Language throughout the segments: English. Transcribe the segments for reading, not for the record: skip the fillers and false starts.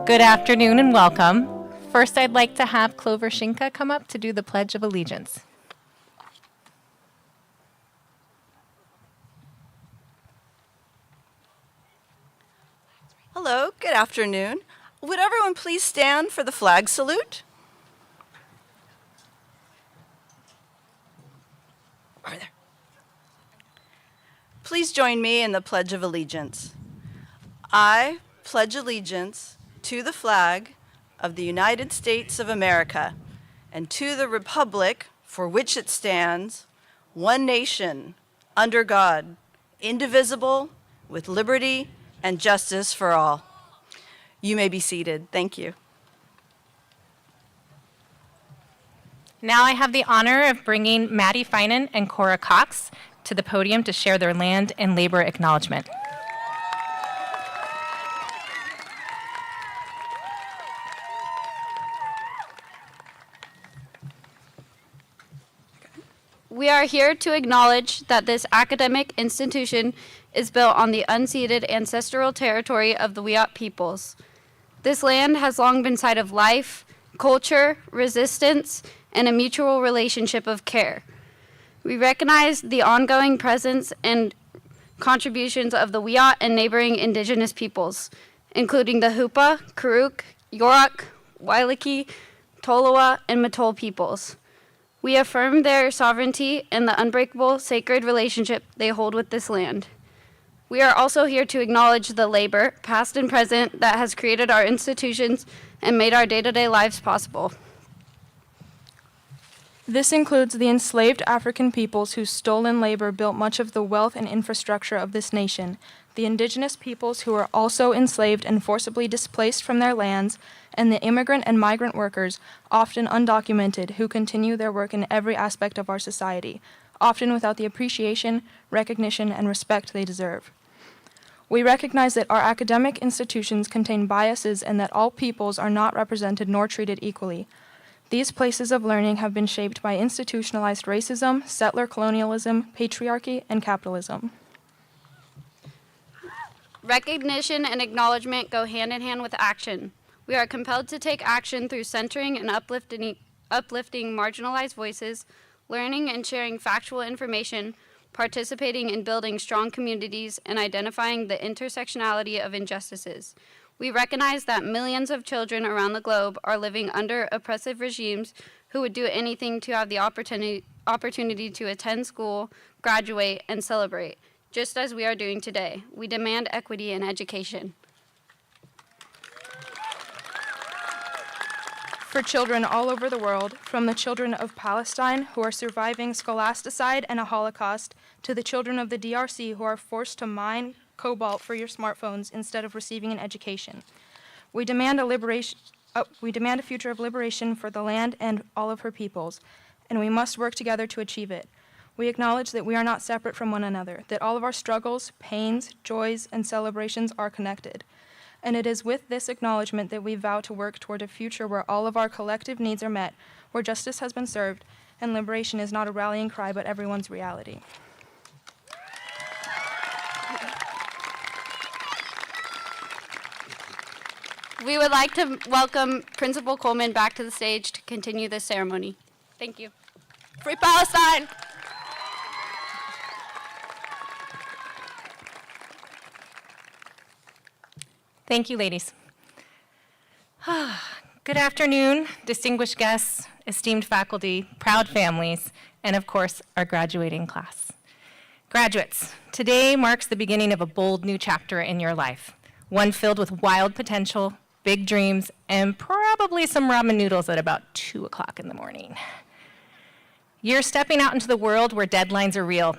Good afternoon and welcome. First, I'd like to have Clover Shinka come up to do the Pledge of Allegiance. Hello, good afternoon. Would everyone please stand for the flag salute? Over there. Please join me in the Pledge of Allegiance. I pledge allegiance to the flag of the United States of America and to the republic for which it stands, one nation, under God, indivisible, with liberty and justice for all. You may be seated. Thank you. Now I have the honor of bringing Maddie Finan and Cora Cox to the podium to share their land and labor acknowledgement. We are here to acknowledge that this academic institution is built on the unceded ancestral territory of the Wiyot peoples. This land has long been site of life, culture, resistance, and a mutual relationship of care. We recognize the ongoing presence and contributions of the Wiyot and neighboring indigenous peoples, including the Hupa, Karuk, Yurok, Wailiki, Tolowa, and Matol peoples. We affirm their sovereignty and the unbreakable sacred relationship they hold with this land. We are also here to acknowledge the labor, past and present, that has created our institutions and made our day-to-day lives possible. This includes the enslaved African peoples whose stolen labor built much of the wealth and infrastructure of this nation, the indigenous peoples who are also enslaved and forcibly displaced from their lands, and the immigrant and migrant workers, often undocumented, who continue their work in every aspect of our society, often without the appreciation, recognition, and respect they deserve. We recognize that our academic institutions contain biases and that all peoples are not represented nor treated equally. These places of learning have been shaped by institutionalized racism, settler colonialism, patriarchy, and capitalism. Recognition and acknowledgement go hand in hand with action. We are compelled to take action through centering and uplifting marginalized voices, learning and sharing factual information, participating in building strong communities, and identifying the intersectionality of injustices. We recognize that millions of children around the globe are living under oppressive regimes who would do anything to have the opportunity to attend school, graduate, and celebrate, just as we are doing today. We demand equity in education. For children all over the world, from the children of Palestine who are surviving scholasticide and a Holocaust, to the children of the DRC who are forced to mine cobalt for your smartphones instead of receiving an education. We demand a future of liberation for the land and all of her peoples, and we must work together to achieve it. We acknowledge that we are not separate from one another, that all of our struggles, pains, joys, and celebrations are connected. And it is with this acknowledgement that we vow to work toward a future where all of our collective needs are met, where justice has been served, and liberation is not a rallying cry, but everyone's reality. We would like to welcome Principal Coleman back to the stage to continue this ceremony. Thank you. Free Palestine! Thank you, ladies. Good afternoon, distinguished guests, esteemed faculty, proud families, and of course, our graduating class. Graduates, today marks the beginning of a bold new chapter in your life, one filled with wild potential, big dreams, and probably some ramen noodles at about 2 o'clock in the morning. You're stepping out into the world where deadlines are real.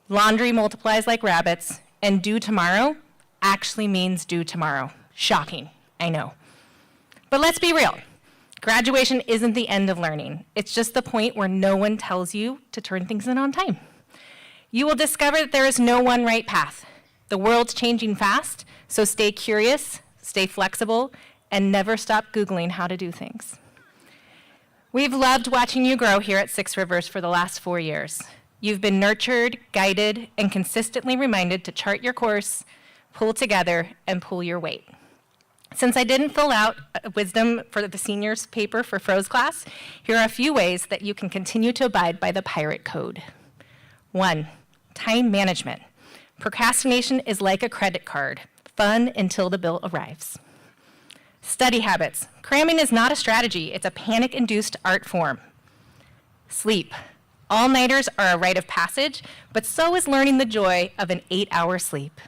Laundry multiplies like rabbits, and due tomorrow actually means due tomorrow. Shocking, I know. But let's be real. Graduation isn't the end of learning. It's just the point where no one tells you to turn things in on time. You will discover that there is no one right path. The world's changing fast, so stay curious, stay flexible, and never stop Googling how to do things. We've loved watching you grow here at Six Rivers for the last 4 years. You've been nurtured, guided, and consistently reminded to chart your course, pull together, and pull your weight. Since I didn't fill out a wisdom for the seniors paper for Fro's class, here are a few ways that you can continue to abide by the pirate code. 1, time management. Procrastination is like a credit card, fun until the bill arrives. Study habits. Cramming is not a strategy, it's a panic-induced art form. Sleep. All-nighters are a rite of passage, but so is learning the joy of an 8-hour sleep.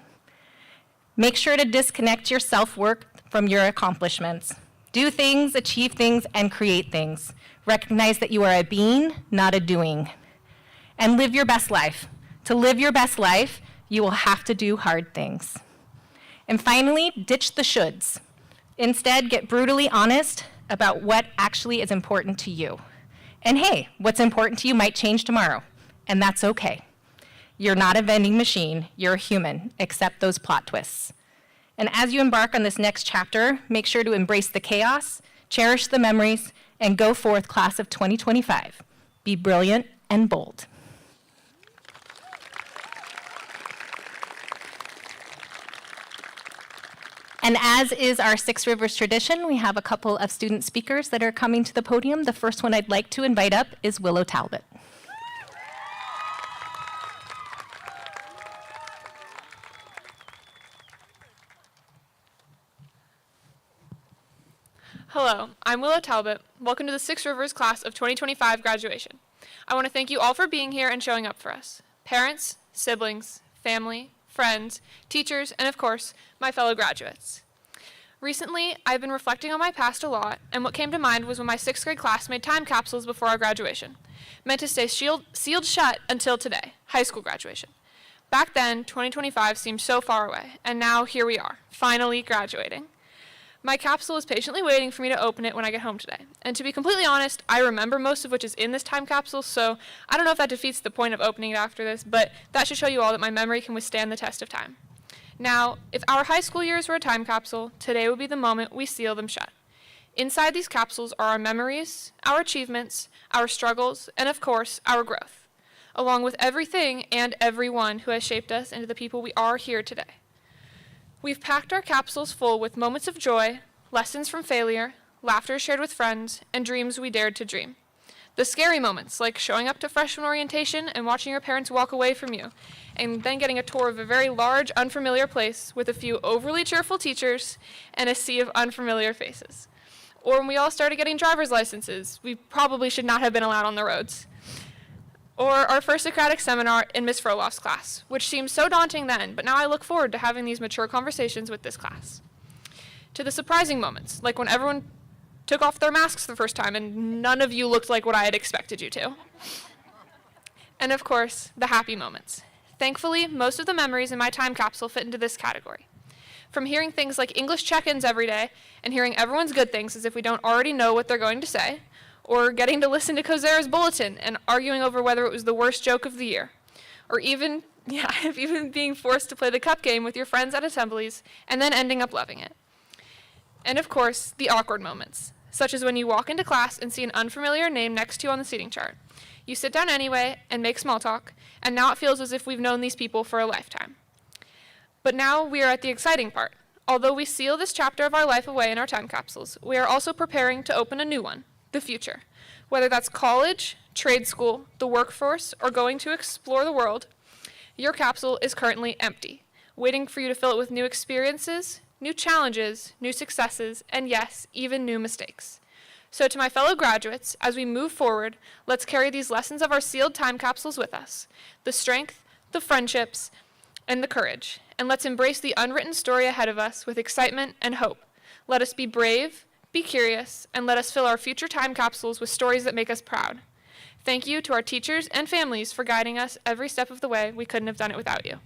Make sure to disconnect your self-work from your accomplishments. Do things, achieve things, and create things. Recognize that you are a being, not a doing. And live your best life. To live your best life, you will have to do hard things. And finally, ditch the shoulds. Instead, get brutally honest about what actually is important to you. And hey, what's important to you might change tomorrow, and that's okay. You're not a vending machine, you're a human. Accept those plot twists. And as you embark on this next chapter, make sure to embrace the chaos, cherish the memories, and go forth, class of 2025. Be brilliant and bold. And as is our Six Rivers tradition, we have a couple of student speakers that are coming to the podium. The first one I'd like to invite up is Willow Talbot. Hello, I'm Willow Talbot. Welcome to the Six Rivers class of 2025 graduation. I want to thank you all for being here and showing up for us. Parents, siblings, family, friends, teachers, and of course, my fellow graduates. Recently, I've been reflecting on my past a lot, and what came to mind was when my 6th grade class made time capsules before our graduation, meant to stay sealed shut until today, high school graduation. Back then, 2025 seemed so far away, and now here we are, finally graduating. My capsule is patiently waiting for me to open it when I get home today. And to be completely honest, I remember most of which is in this time capsule, so I don't know if that defeats the point of opening it after this, but that should show you all that my memory can withstand the test of time. Now, if our high school years were a time capsule, today would be the moment we seal them shut. Inside these capsules are our memories, our achievements, our struggles, and of course, our growth, along with everything and everyone who has shaped us into the people we are here today. We've packed our capsules full with moments of joy, lessons from failure, laughter shared with friends, and dreams we dared to dream. The scary moments, like showing up to freshman orientation and watching your parents walk away from you, and then getting a tour of a very large, unfamiliar place with a few overly cheerful teachers and a sea of unfamiliar faces. Or when we all started getting driver's licenses, we probably should not have been allowed on the roads. Or our first Socratic seminar in Miss Frolof's class, which seemed so daunting then, but now I look forward to having these mature conversations with this class. To the surprising moments, like when everyone took off their masks the first time and none of you looked like what I had expected you to. And of course, the happy moments. Thankfully, most of the memories in my time capsule fit into this category. From hearing things like English check-ins every day and hearing everyone's good things as if we don't already know what they're going to say, or getting to listen to Kozera's bulletin and arguing over whether it was the worst joke of the year, or even being forced to play the cup game with your friends at assemblies and then ending up loving it. And of course, the awkward moments, such as when you walk into class and see an unfamiliar name next to you on the seating chart. You sit down anyway and make small talk, and now it feels as if we've known these people for a lifetime. But now we are at the exciting part. Although we seal this chapter of our life away in our time capsules, we are also preparing to open a new one. The future. Whether that's college, trade school, the workforce, or going to explore the world, your capsule is currently empty, waiting for you to fill it with new experiences, new challenges, new successes, and yes, even new mistakes. So to my fellow graduates, as we move forward, let's carry these lessons of our sealed time capsules with us, the strength, the friendships, and the courage, and let's embrace the unwritten story ahead of us with excitement and hope. Let us be brave, be curious, and let us fill our future time capsules with stories that make us proud. Thank you to our teachers and families for guiding us every step of the way. We couldn't have done it without you.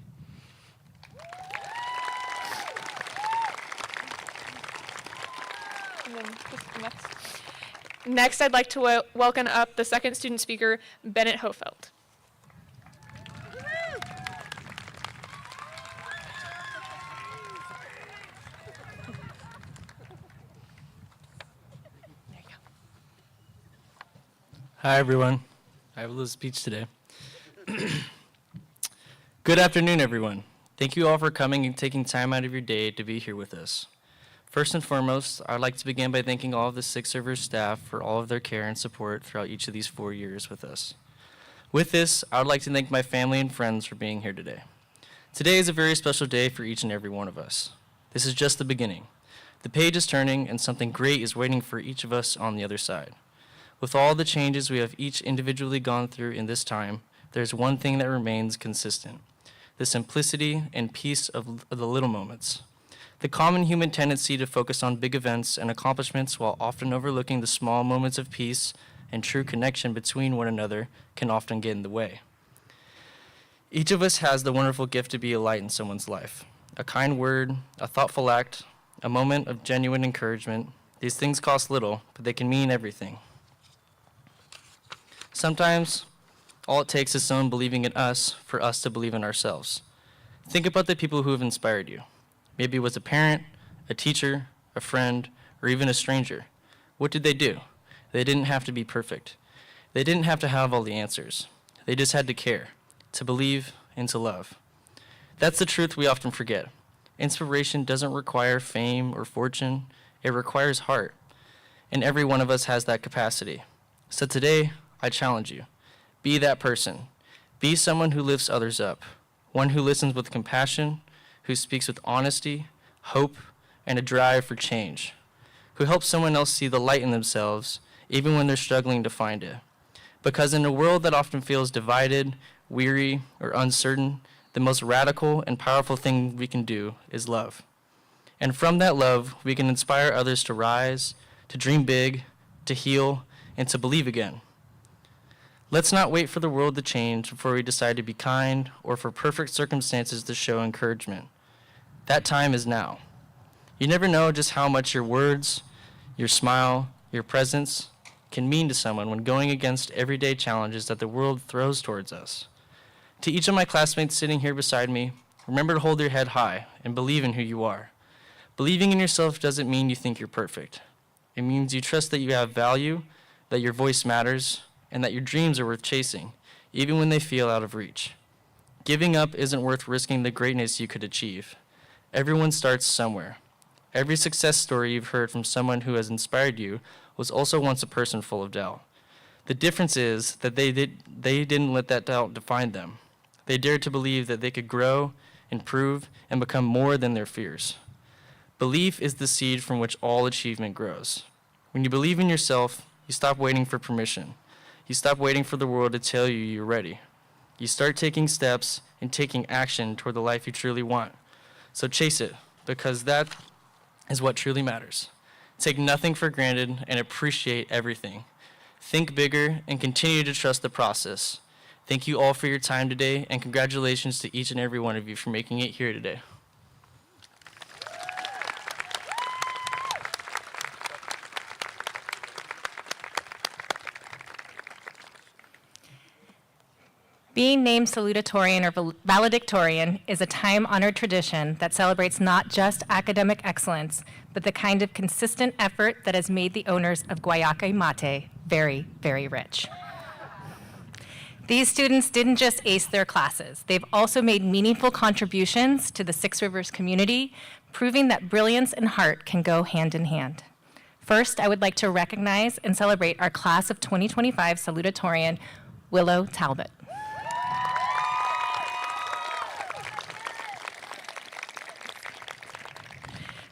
Next, I'd like to welcome up the second student speaker, Bennett Hofeld. Hi, everyone. I have a little speech today. Good afternoon, everyone. Thank you all for coming and taking time out of your day to be here with us. First and foremost, I'd like to begin by thanking all of the Six Rivers staff for all of their care and support throughout each of these 4 years with us. With this, I would like to thank my family and friends for being here today. Today is a very special day for each and every one of us. This is just the beginning. The page is turning and something great is waiting for each of us on the other side. With all the changes we have each individually gone through in this time, there's one thing that remains consistent: the simplicity and peace of the little moments. The common human tendency to focus on big events and accomplishments while often overlooking the small moments of peace and true connection between one another can often get in the way. Each of us has the wonderful gift to be a light in someone's life. A kind word, a thoughtful act, a moment of genuine encouragement. These things cost little, but they can mean everything. Sometimes, all it takes is someone believing in us for us to believe in ourselves. Think about the people who have inspired you. Maybe it was a parent, a teacher, a friend, or even a stranger. What did they do? They didn't have to be perfect. They didn't have to have all the answers. They just had to care, to believe, and to love. That's the truth we often forget. Inspiration doesn't require fame or fortune. It requires heart. And every one of us has that capacity. So today, I challenge you. Be that person. Be someone who lifts others up, one who listens with compassion, who speaks with honesty, hope, and a drive for change, who helps someone else see the light in themselves, even when they're struggling to find it. Because in a world that often feels divided, weary, or uncertain, the most radical and powerful thing we can do is love. And from that love, we can inspire others to rise, to dream big, to heal, and to believe again. Let's not wait for the world to change before we decide to be kind or for perfect circumstances to show encouragement. That time is now. You never know just how much your words, your smile, your presence can mean to someone when going against everyday challenges that the world throws towards us. To each of my classmates sitting here beside me, remember to hold your head high and believe in who you are. Believing in yourself doesn't mean you think you're perfect. It means you trust that you have value, that your voice matters, and that your dreams are worth chasing, even when they feel out of reach. Giving up isn't worth risking the greatness you could achieve. Everyone starts somewhere. Every success story you've heard from someone who has inspired you was also once a person full of doubt. The difference is that they didn't let that doubt define them. They dared to believe that they could grow, improve, and become more than their fears. Belief is the seed from which all achievement grows. When you believe in yourself, you stop waiting for permission. You stop waiting for the world to tell you you're ready. You start taking steps and taking action toward the life you truly want. So chase it, because that is what truly matters. Take nothing for granted and appreciate everything. Think bigger and continue to trust the process. Thank you all for your time today, and congratulations to each and every one of you for making it here today. Being named salutatorian or valedictorian is a time-honored tradition that celebrates not just academic excellence, but the kind of consistent effort that has made the owners of Guayake Mate very, very rich. These students didn't just ace their classes. They've also made meaningful contributions to the Six Rivers community, proving that brilliance and heart can go hand in hand. First, I would like to recognize and celebrate our class of 2025 salutatorian, Willow Talbot.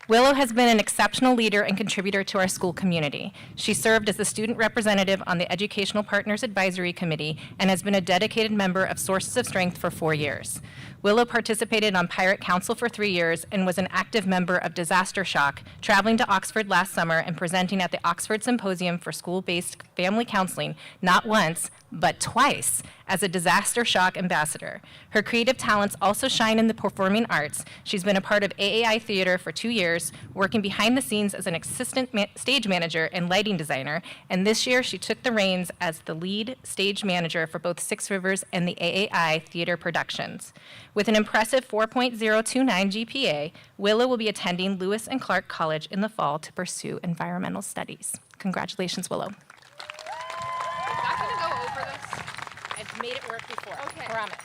Willow has been an exceptional leader and contributor to our school community. She served as the student representative on the Educational Partners Advisory Committee and has been a dedicated member of Sources of Strength for 4 years. Willow participated on Pirate Council for 3 years and was an active member of Disaster Shock, traveling to Oxford last summer and presenting at the Oxford Symposium for School-Based Family Counseling not once, but twice as a Disaster Shock ambassador. Her creative talents also shine in the performing arts. She's been a part of AAI Theater for 2 years, working behind the scenes as an assistant stage manager and lighting designer, and this year she took the reins as the lead stage manager for both Six Rivers and the AAI Theater productions. With an impressive 4.029 GPA, Willow will be attending Lewis and Clark College in the fall to pursue environmental studies. Congratulations, Willow. Not gonna go over this. I've made it work before. Okay. Promise.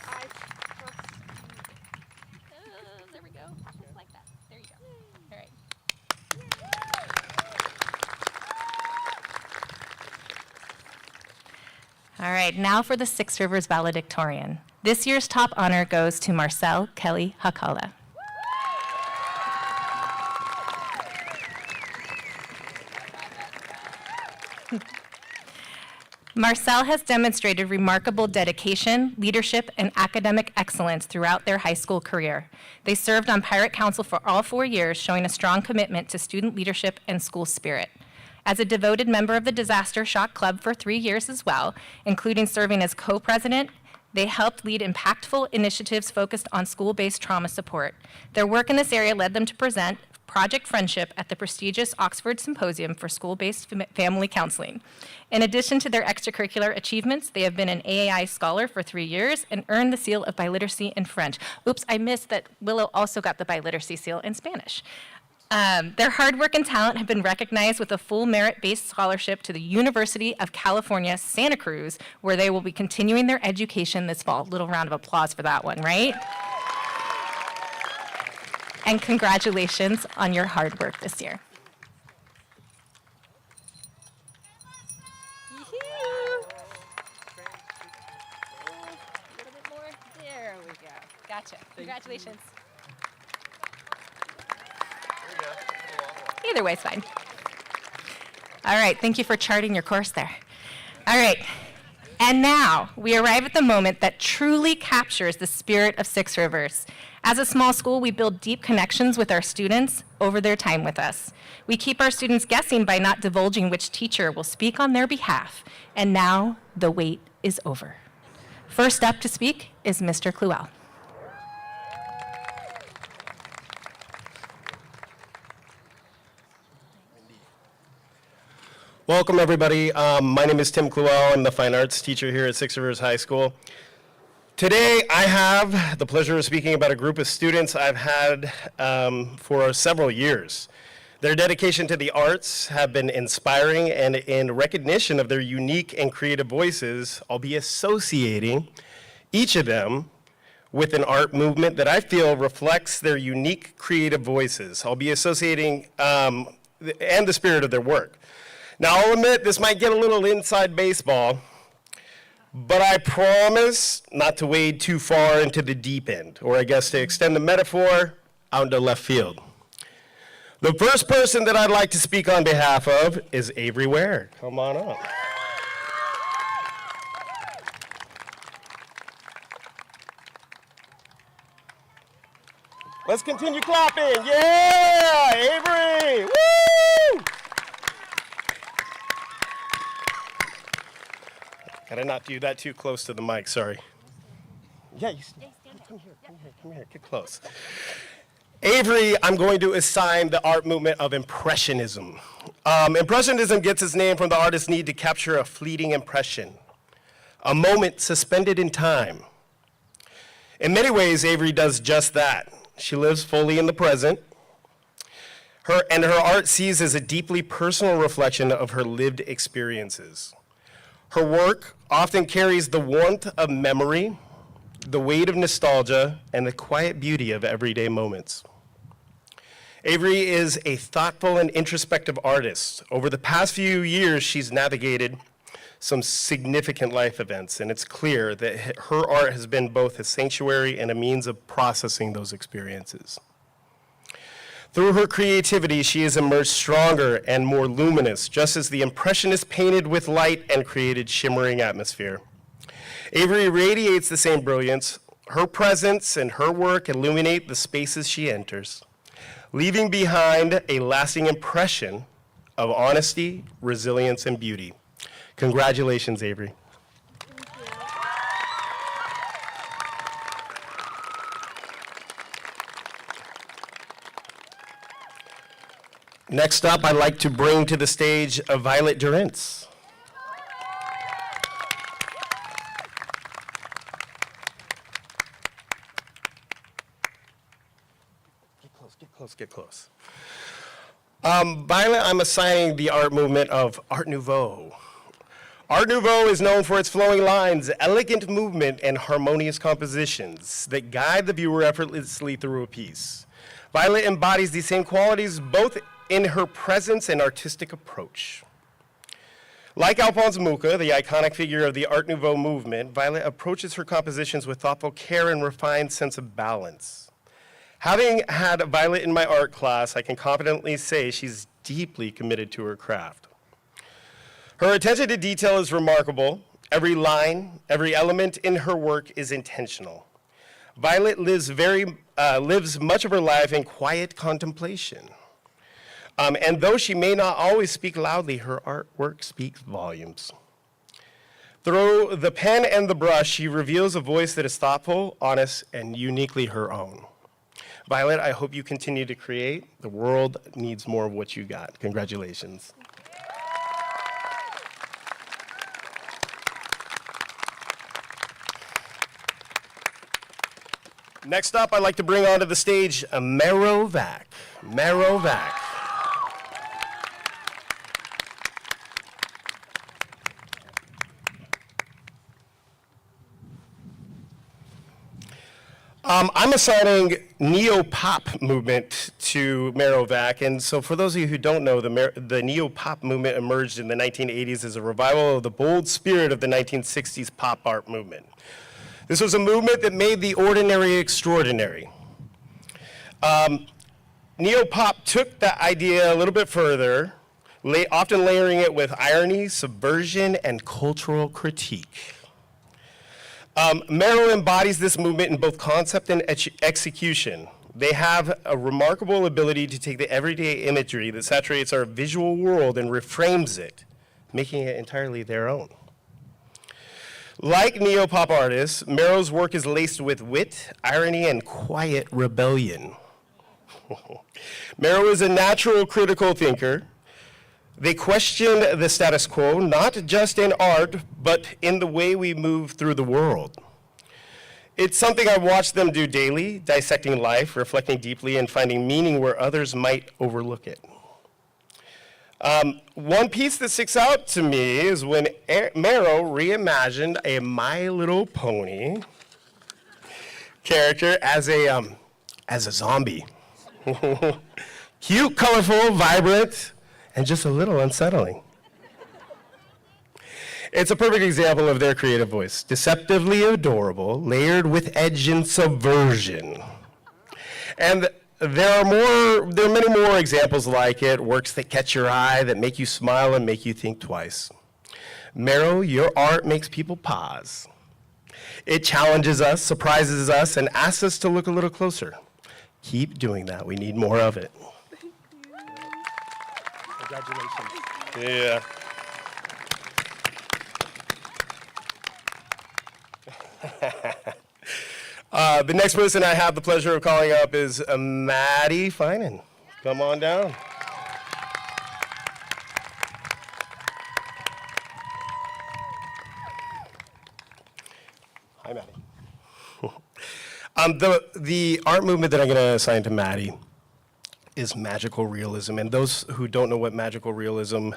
There we go. Just like that. There you go. All right. All right, now for the Six Rivers valedictorian. This year's top honor goes to Marcel Kelly Hakala. Marcel has demonstrated remarkable dedication, leadership, and academic excellence throughout their high school career. They served on Pirate Council for all 4 years, showing a strong commitment to student leadership and school spirit. As a devoted member of the Disaster Shock Club for 3 years as well, including serving as co-president, they helped lead impactful initiatives focused on school-based trauma support. Their work in this area led them to present Project Friendship at the prestigious Oxford Symposium for School-Based Family Counseling. In addition to their extracurricular achievements, they have been an AAI scholar for 3 years and earned the seal of biliteracy in French. Oops, I missed that Willow also got the biliteracy seal in Spanish. Their hard work and talent have been recognized with a full merit-based scholarship to the University of California, Santa Cruz, where they will be continuing their education this fall. Little round of applause for that one, right? And congratulations on your hard work this year. There we go. Gotcha. Congratulations. Either way is fine. All right, thank you for charting your course there. All right, and now we arrive at the moment that truly captures the spirit of Six Rivers. As a small school, we build deep connections with our students over their time with us. We keep our students guessing by not divulging which teacher will speak on their behalf, and now the wait is over. First up to speak is Mr. Cluel. Welcome, everybody. My name is Tim Cluel. I'm the fine arts teacher here at Six Rivers High School. Today, I have the pleasure of speaking about a group of students I've had for several years. Their dedication to the arts have been inspiring, and in recognition of their unique and creative voices, I'll be associating each of them with an art movement that I feel reflects their unique creative voices. I'll be associating and the spirit of their work. Now, I'll admit this might get a little inside baseball, but I promise not to wade too far into the deep end, or I guess to extend the metaphor out into left field. The first person that I'd like to speak on behalf of is Avery Ware. Come on up. Let's continue clapping. Yeah, Avery. Woo! Gotta not do that too close to the mic, sorry. Yeah, come here, get close. Avery, I'm going to assign the art movement of Impressionism. Impressionism gets its name from the artist's need to capture a fleeting impression, a moment suspended in time. In many ways, Avery does just that. She lives fully in the present, her art sees as a deeply personal reflection of her lived experiences. Her work often carries the warmth of memory, the weight of nostalgia, and the quiet beauty of everyday moments. Avery is a thoughtful and introspective artist. Over the past few years, she's navigated some significant life events, and it's clear that her art has been both a sanctuary and a means of processing those experiences. Through her creativity, she has emerged stronger and more luminous, just as the Impressionists painted with light and created shimmering atmosphere. Avery radiates the same brilliance. Her presence and her work illuminate the spaces she enters, leaving behind a lasting impression of honesty, resilience, and beauty. Congratulations, Avery. Next up, I'd like to bring to the stage Violet Durance. Get close. Violet, I'm assigning the art movement of Art Nouveau. Art Nouveau is known for its flowing lines, elegant movement, and harmonious compositions that guide the viewer effortlessly through a piece. Violet embodies these same qualities both in her presence and artistic approach. Like Alphonse Mucha, the iconic figure of the Art Nouveau movement, Violet approaches her compositions with thoughtful care and refined sense of balance. Having had Violet in my art class, I can confidently say she's deeply committed to her craft. Her attention to detail is remarkable. Every line, every element in her work is intentional. Violet lives much of her life in quiet contemplation. And though she may not always speak loudly, her artwork speaks volumes. Through the pen and the brush, she reveals a voice that is thoughtful, honest, and uniquely her own. Violet, I hope you continue to create. The world needs more of what you got. Congratulations. Next up, I'd like to bring onto the stage Mero Vac. Mero Vac. I'm assigning neo-pop movement to Mero Vac, and so for those of you who don't know, the neo-pop movement emerged in the 1980s as a revival of the bold spirit of the 1960s pop art movement. This was a movement that made the ordinary extraordinary. Neo-pop took that idea a little bit further, often layering it with irony, subversion, and cultural critique. Mero embodies this movement in both concept and execution. They have a remarkable ability to take the everyday imagery that saturates our visual world and reframes it, making it entirely their own. Like neo-pop artists, Mero's work is laced with wit, irony, and quiet rebellion. Mero is a natural critical thinker. They question the status quo, not just in art, but in the way we move through the world. It's something I watch them do daily, dissecting life, reflecting deeply, and finding meaning where others might overlook it. One piece that sticks out to me is when Mero reimagined a My Little Pony character as a zombie. Cute, colorful, vibrant, and just a little unsettling. It's a perfect example of their creative voice. Deceptively adorable, layered with edge and subversion. And there are many more examples like it, works that catch your eye, that make you smile and make you think twice. Mero, your art makes people pause. It challenges us, surprises us, and asks us to look a little closer. Keep doing that. We need more of it. Congratulations. Yeah. The next person I have the pleasure of calling up is Maddie Finan. Come on down. Hi, Maddie. The art movement that I'm going to assign to Maddie is magical realism. And those who don't know what magical realism,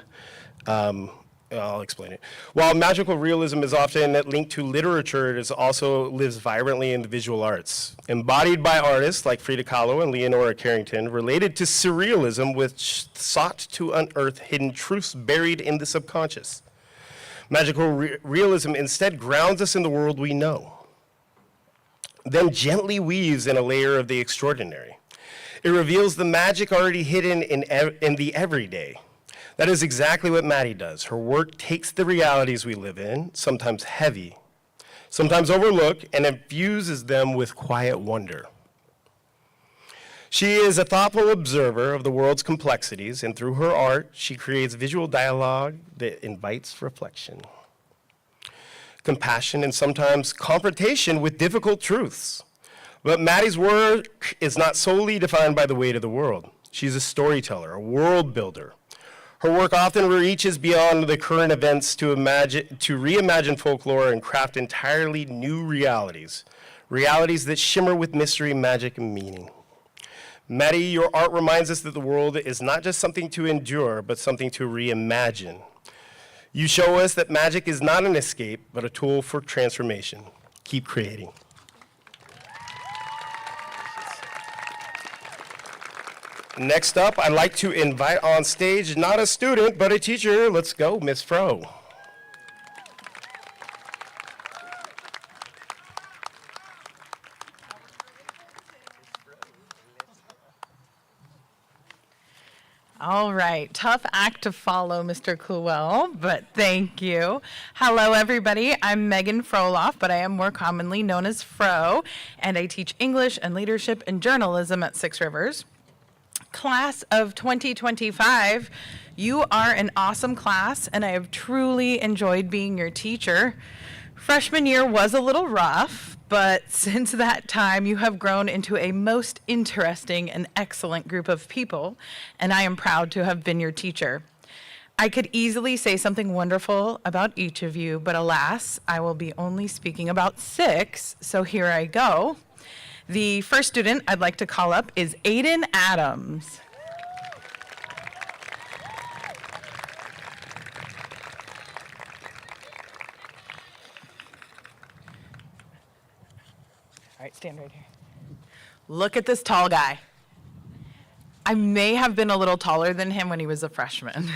I'll explain it. While magical realism is often linked to literature, it also lives vibrantly in the visual arts. Embodied by artists like Frida Kahlo and Leonora Carrington, related to surrealism, which sought to unearth hidden truths buried in the subconscious. Magical realism instead grounds us in the world we know, then gently weaves in a layer of the extraordinary. It reveals the magic already hidden in the everyday. That is exactly what Maddie does. Her work takes the realities we live in, sometimes heavy, sometimes overlooked, and infuses them with quiet wonder. She is a thoughtful observer of the world's complexities, and through her art, she creates visual dialogue that invites reflection, compassion, and sometimes confrontation with difficult truths. But Maddie's work is not solely defined by the weight of the world. She's a storyteller, a world builder. Her work often reaches beyond the current events to reimagine folklore and craft entirely new realities, realities that shimmer with mystery, magic, and meaning. Maddie, your art reminds us that the world is not just something to endure, but something to reimagine. You show us that magic is not an escape, but a tool for transformation. Keep creating. Next up, I'd like to invite on stage not a student, but a teacher. Let's go, Miss Fro. All right, tough act to follow, Mr. Cluell, but thank you. Hello, everybody. I'm Megan Froloff, but I am more commonly known as Fro, and I teach English and leadership and journalism at Six Rivers. Class of 2025, you are an awesome class, and I have truly enjoyed being your teacher. Freshman year was a little rough, but since that time, you have grown into a most interesting and excellent group of people, and I am proud to have been your teacher. I could easily say something wonderful about each of you, but alas, I will be only speaking about 6, so here I go. The first student I'd like to call up is Aiden Adams. All right, stand right here. Look at this tall guy. I may have been a little taller than him when he was a freshman.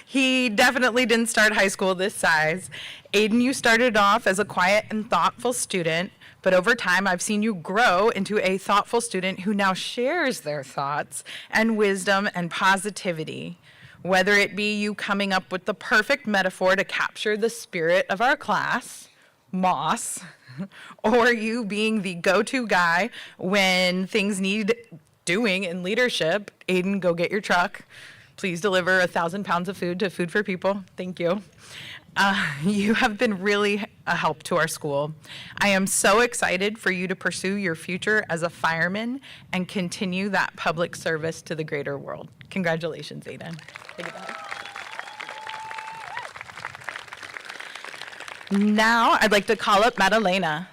He definitely didn't start high school this size. Aiden, you started off as a quiet and thoughtful student, but over time I've seen you grow into a thoughtful student who now shares their thoughts and wisdom and positivity. Whether it be you coming up with the perfect metaphor to capture the spirit of our class, moss, or you being the go-to guy when things need doing in leadership. Aiden, go get your truck. Please deliver 1,000 pounds of food to Food for People. Thank you. You have been really a help to our school. I am so excited for you to pursue your future as a fireman and continue that public service to the greater world. Congratulations, Aiden. Take it back. Now, I'd like to call up Madalena.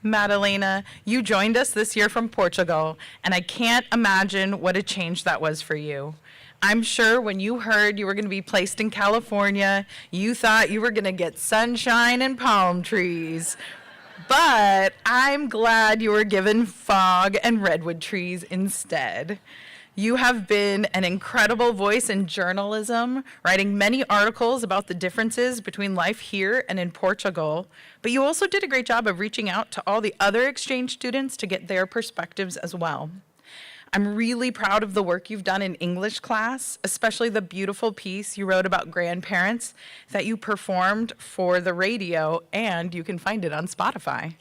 Madalena, you joined us this year from Portugal, and I can't imagine what a change that was for you. I'm sure when you heard you were going to be placed in California, you thought you were going to get sunshine and palm trees. But I'm glad you were given fog and redwood trees instead. You have been an incredible voice in journalism, writing many articles about the differences between life here and in Portugal. But you also did a great job of reaching out to all the other exchange students to get their perspectives as well. I'm really proud of the work you've done in English class, especially the beautiful piece you wrote about grandparents that you performed for the radio, and you can find it on Spotify.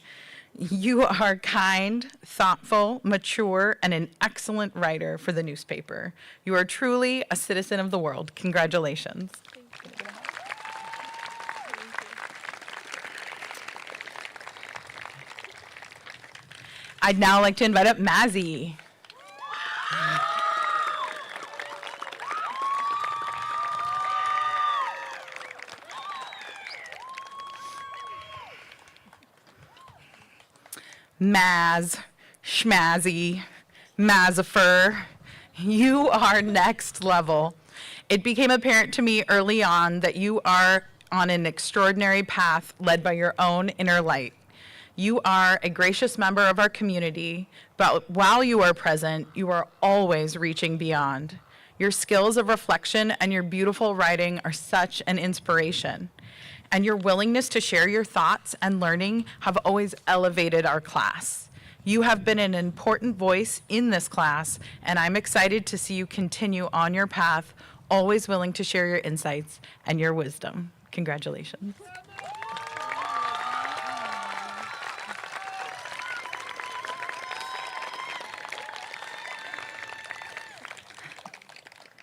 You are kind, thoughtful, mature, and an excellent writer for the newspaper. You are truly a citizen of the world. Congratulations. I'd now like to invite up Mazzy. Maz, Schmazzy, Mazifer, you are next level. It became apparent to me early on that you are on an extraordinary path led by your own inner light. You are a gracious member of our community, but while you are present, you are always reaching beyond. Your skills of reflection and your beautiful writing are such an inspiration. And your willingness to share your thoughts and learning have always elevated our class. You have been an important voice in this class, and I'm excited to see you continue on your path, always willing to share your insights and your wisdom. Congratulations.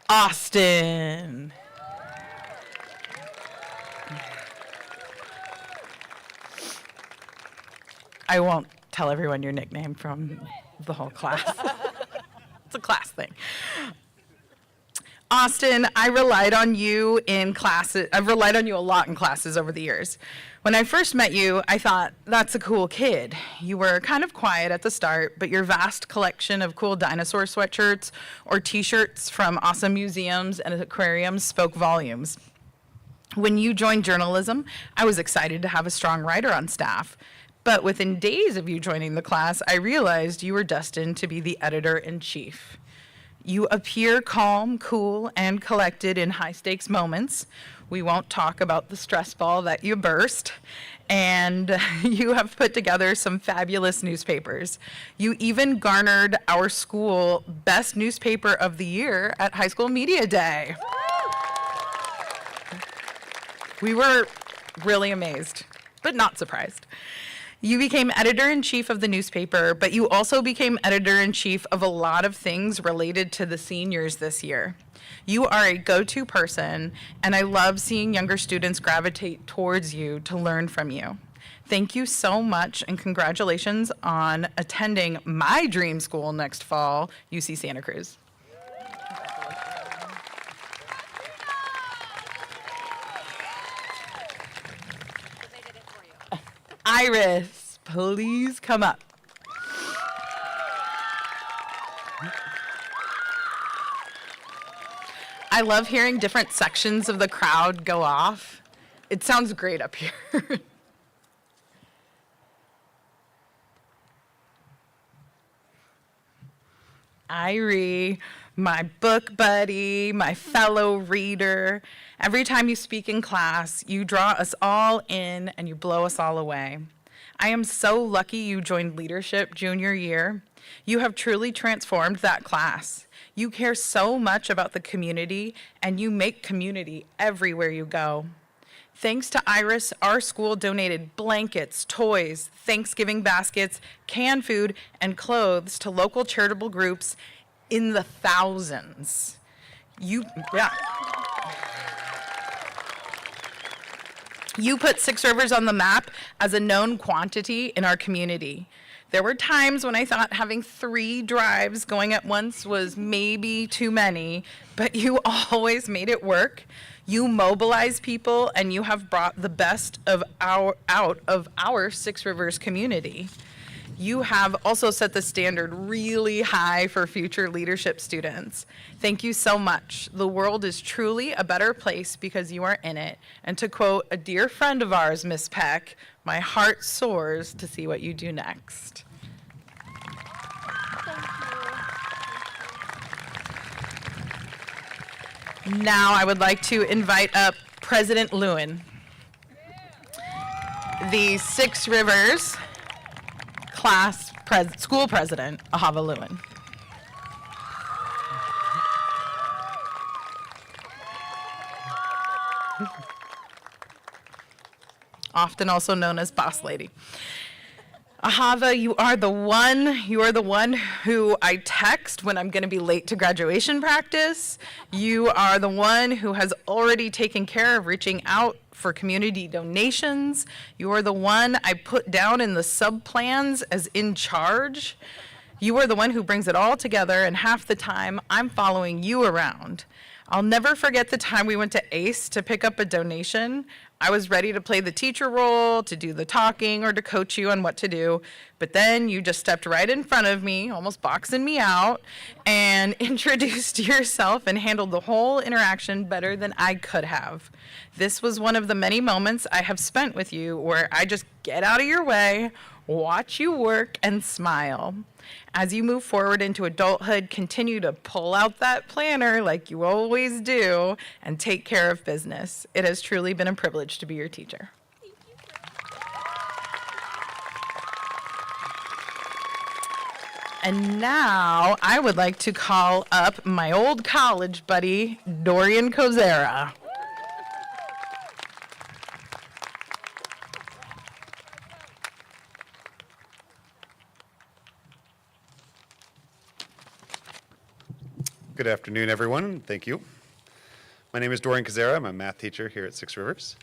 Austin. I won't tell everyone your nickname from the whole class. It's a class thing. Austin, I relied on you in classes. I've relied on you a lot in classes over the years. When I first met you, I thought, that's a cool kid. You were kind of quiet at the start, but your vast collection of cool dinosaur sweatshirts or t-shirts from awesome museums and aquariums spoke volumes. When you joined journalism, I was excited to have a strong writer on staff. But within days of you joining the class, I realized you were destined to be the editor-in-chief. You appear calm, cool, and collected in high-stakes moments. We won't talk about the stress ball that you burst. And you have put together some fabulous newspapers. You even garnered our school Best Newspaper of the Year at High School Media Day. We were really amazed, but not surprised. You became editor-in-chief of the newspaper, but you also became editor-in-chief of a lot of things related to the seniors this year. You are a go-to person, and I love seeing younger students gravitate towards you to learn from you. Thank you so much, and congratulations on attending my dream school next fall, UC Santa Cruz. Iris, please come up. I love hearing different sections of the crowd go off. It sounds great up here. Irie, my book buddy, my fellow reader. Every time you speak in class, you draw us all in and you blow us all away. I am so lucky you joined leadership junior year. You have truly transformed that class. You care so much about the community, and you make community everywhere you go. Thanks to Iris, our school donated blankets, toys, Thanksgiving baskets, canned food, and clothes to local charitable groups in the thousands. You put Six Rivers on the map as a known quantity in our community. There were times when I thought having 3 drives going at once was maybe too many, but you always made it work. You mobilize people, and you have brought the best of out of our Six Rivers community. You have also set the standard really high for future leadership students. Thank you so much. The world is truly a better place because you are in it. And to quote a dear friend of ours, Miss Peck, my heart soars to see what you do next. Now I would like to invite up President Lewin. The Six Rivers school president, Ahava Lewin. Often also known as Boss Lady. Ahava, you are the one who I text when I'm going to be late to graduation practice. You are the one who has already taken care of reaching out for community donations. You are the one I put down in the sub-plans as in charge. You are the one who brings it all together, and half the time I'm following you around. I'll never forget the time we went to ACE to pick up a donation. I was ready to play the teacher role, to do the talking, or to coach you on what to do. But then you just stepped right in front of me, almost boxing me out, and introduced yourself and handled the whole interaction better than I could have. This was one of the many moments I have spent with you where I just get out of your way, watch you work, and smile. As you move forward into adulthood, continue to pull out that planner like you always do and take care of business. It has truly been a privilege to be your teacher. And now I would like to call up my old college buddy, Dorian Kozera. Good afternoon, everyone. Thank you. My name is Dorian Kozera. I'm a math teacher here at Six Rivers.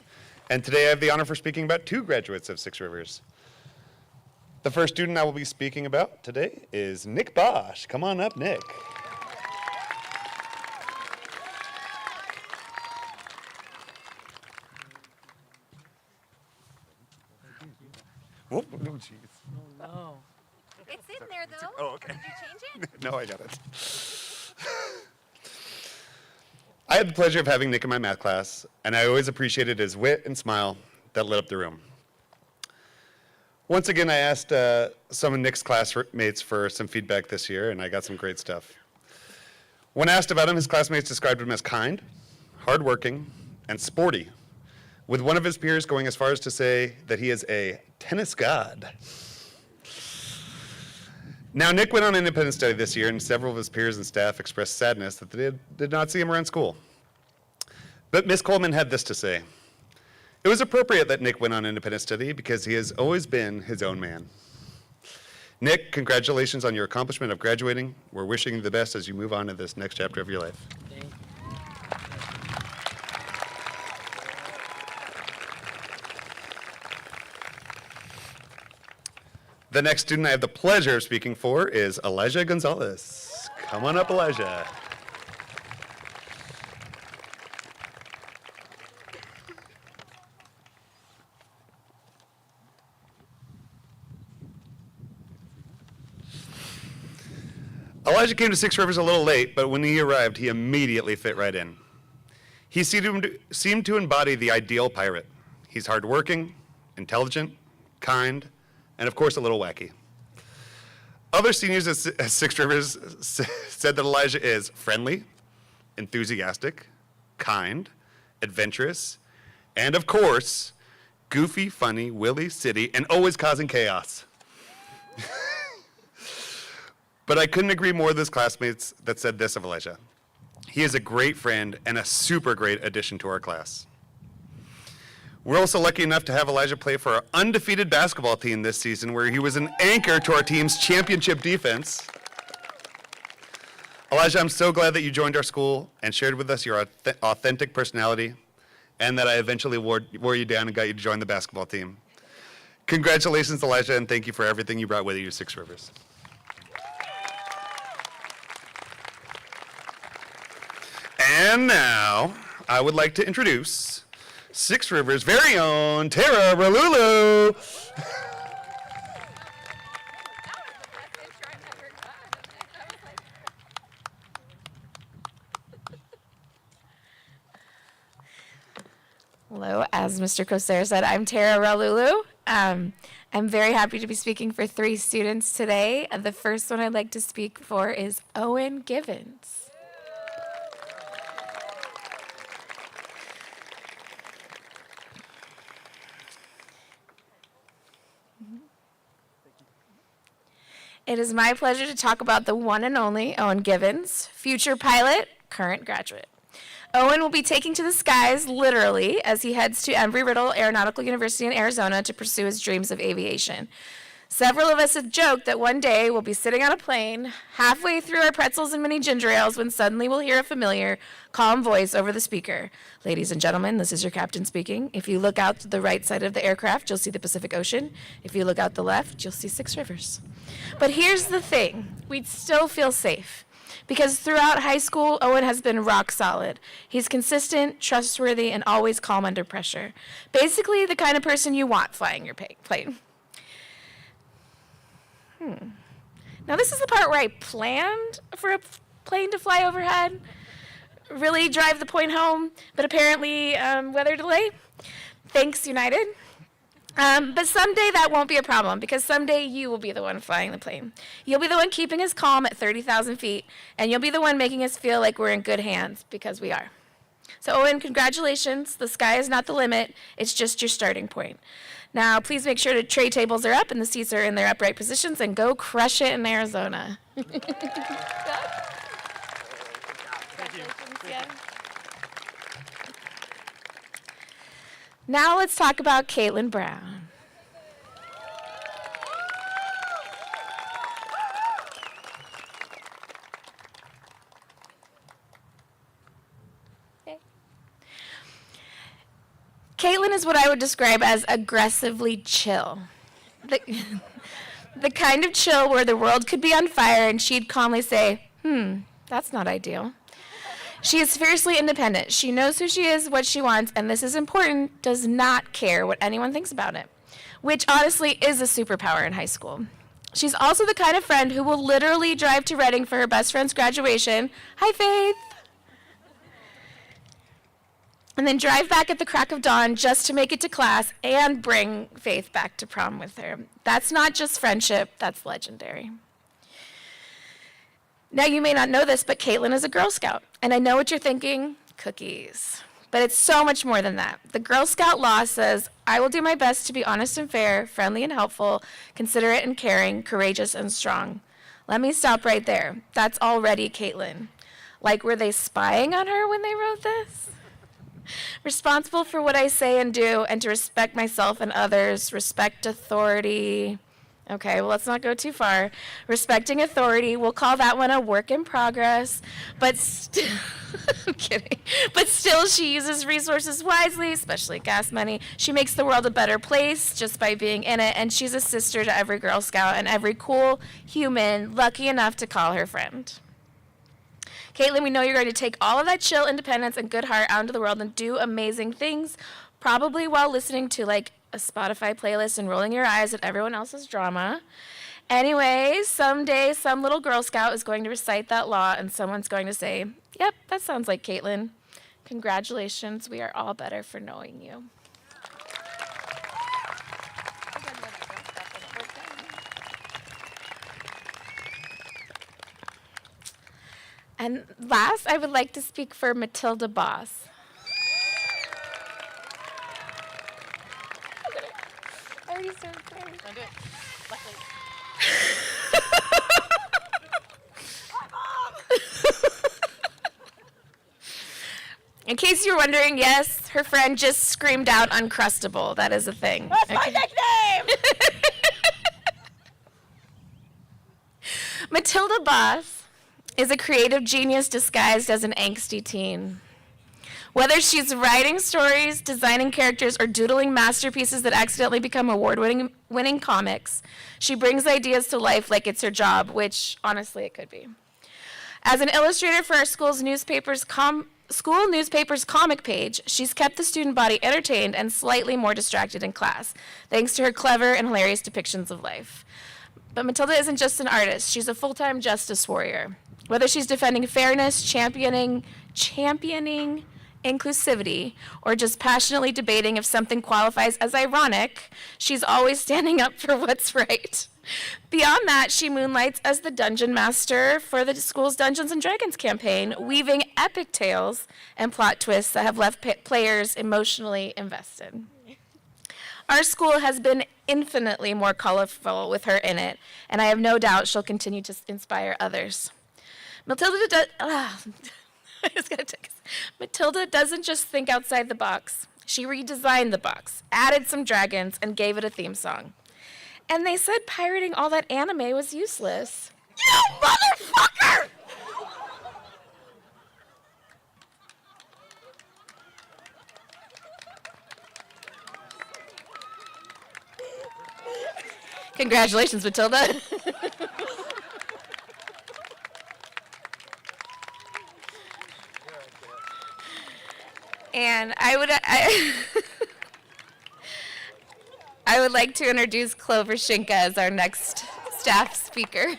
And today I have the honor for speaking about 2 graduates of Six Rivers. The first student I will be speaking about today is Nick Bosch. Come on up, Nick. Oh, no, jeez. It's in there, though. Oh, okay. Did you change it? No, I got it. I had the pleasure of having Nick in my math class, and I always appreciated his wit and smile that lit up the room. Once again, I asked some of Nick's classmates for some feedback this year, and I got some great stuff. When asked about him, his classmates described him as kind, hardworking, and sporty, with one of his peers going as far as to say that he is a tennis god. Now, Nick went on independent study this year, and several of his peers and staff expressed sadness that they did not see him around school. But Miss Coleman had this to say: "It was appropriate that Nick went on independent study because he has always been his own man." Nick, congratulations on your accomplishment of graduating. We're wishing you the best as you move on to this next chapter of your life. The next student I have the pleasure of speaking for is Elijah Gonzalez. Come on up, Elijah. Elijah came to Six Rivers a little late, but when he arrived, he immediately fit right in. He seemed to embody the ideal pirate. He's hardworking, intelligent, kind, and of course, a little wacky. Other seniors at Six Rivers said that Elijah is friendly, enthusiastic, kind, adventurous, and of course, goofy, funny, Willy, city, and always causing chaos. But I couldn't agree more with his classmates that said this of Elijah: he is a great friend and a super great addition to our class. We're also lucky enough to have Elijah play for our undefeated basketball team this season, where he was an anchor to our team's championship defense. Elijah, I'm so glad that you joined our school and shared with us your authentic personality, and that I eventually wore you down and got you to join the basketball team. Congratulations, Elijah, and thank you for everything you brought with you to Six Rivers. And now, I would like to introduce Six Rivers' very own Tara Ralulu. Hello, as Mr. Kosera said, I'm Tara Ralulu. I'm very happy to be speaking for 3 students today. The first one I'd like to speak for is Owen Givens. It is my pleasure to talk about the one and only Owen Givens, future pilot, current graduate. Owen will be taking to the skies, literally, as he heads to Embry-Riddle Aeronautical University in Arizona to pursue his dreams of aviation. Several of us have joked that one day we'll be sitting on a plane, halfway through our pretzels and mini ginger ales, when suddenly we'll hear a familiar, calm voice over the speaker. "Ladies and gentlemen, this is your captain speaking. If you look out to the right side of the aircraft, you'll see the Pacific Ocean. If you look out the left, you'll see Six Rivers." But here's the thing. We'd still feel safe, because throughout high school, Owen has been rock solid. He's consistent, trustworthy, and always calm under pressure. Basically, the kind of person you want flying your plane. Now, this is the part where I planned for a plane to fly overhead, really drive the point home, but apparently weather delay. Thanks, United. But someday that won't be a problem, because someday you will be the one flying the plane. You'll be the one keeping us calm at 30,000 feet, and you'll be the one making us feel like we're in good hands, because we are. So Owen, congratulations. The sky is not the limit. It's just your starting point. Now, please make sure the tray tables are up and the seats are in their upright positions, and go crush it in Arizona. Thank you. Now let's talk about Caitlin Brown. Caitlin is what I would describe as aggressively chill. The kind of chill where the world could be on fire and she'd calmly say, that's not ideal. She is fiercely independent. She knows who she is, what she wants, and this is important, does not care what anyone thinks about it. which honestly is a superpower in high school. She's also the kind of friend who will literally drive to Reading for her best friend's graduation. Hi, Faith. And then drive back at the crack of dawn just to make it to class and bring Faith back to prom with her. That's not just friendship, that's legendary. Now, you may not know this, but Caitlin is a Girl Scout. And I know what you're thinking, cookies. But it's so much more than that. The Girl Scout law says, I will do my best to be honest and fair, friendly and helpful, considerate and caring, courageous and strong. Let me stop right there. That's already Caitlin. Like, were they spying on her when they wrote this? Responsible for what I say and do, and to respect myself and others, respect authority. Okay, well, let's not go too far. Respecting authority, we'll call that one a work in progress, but I'm kidding. But still, she uses resources wisely, especially gas money. She makes the world a better place just by being in it, and she's a sister to every Girl Scout and every cool human lucky enough to call her friend. Caitlin, we know you're going to take all of that chill, independence, and good heart out into the world and do amazing things, probably while listening to, like, a Spotify playlist and rolling your eyes at everyone else's drama. Anyways, someday some little Girl Scout is going to recite that law and someone's going to say, yep, that sounds like Caitlin. Congratulations, we are all better for knowing you. And last, I would like to speak for Matilda Boss. I already started praying. Don't do it. In case you're wondering, yes, her friend just screamed out Uncrustable. That is a thing. That's my nickname! Matilda Boss is a creative genius disguised as an angsty teen. Whether she's writing stories, designing characters, or doodling masterpieces that accidentally become award-winning comics, she brings ideas to life like it's her job, which, honestly, it could be. As an illustrator for our school newspaper's comic page, she's kept the student body entertained and slightly more distracted in class, thanks to her clever and hilarious depictions of life. But Matilda isn't just an artist. She's a full-time justice warrior. Whether she's defending fairness, championing inclusivity, or just passionately debating if something qualifies as ironic, she's always standing up for what's right. Beyond that, she moonlights as the dungeon master for the school's Dungeons & Dragons campaign, weaving epic tales and plot twists that have left players emotionally invested. Our school has been infinitely more colorful with her in it, and I have no doubt she'll continue to inspire others. Matilda doesn't just think outside the box. She redesigned the box, added some dragons, and gave it a theme song. And they said pirating all that anime was useless. You motherfucker! Congratulations, Matilda. And I would like to introduce Clover Shinka as our next staff speaker.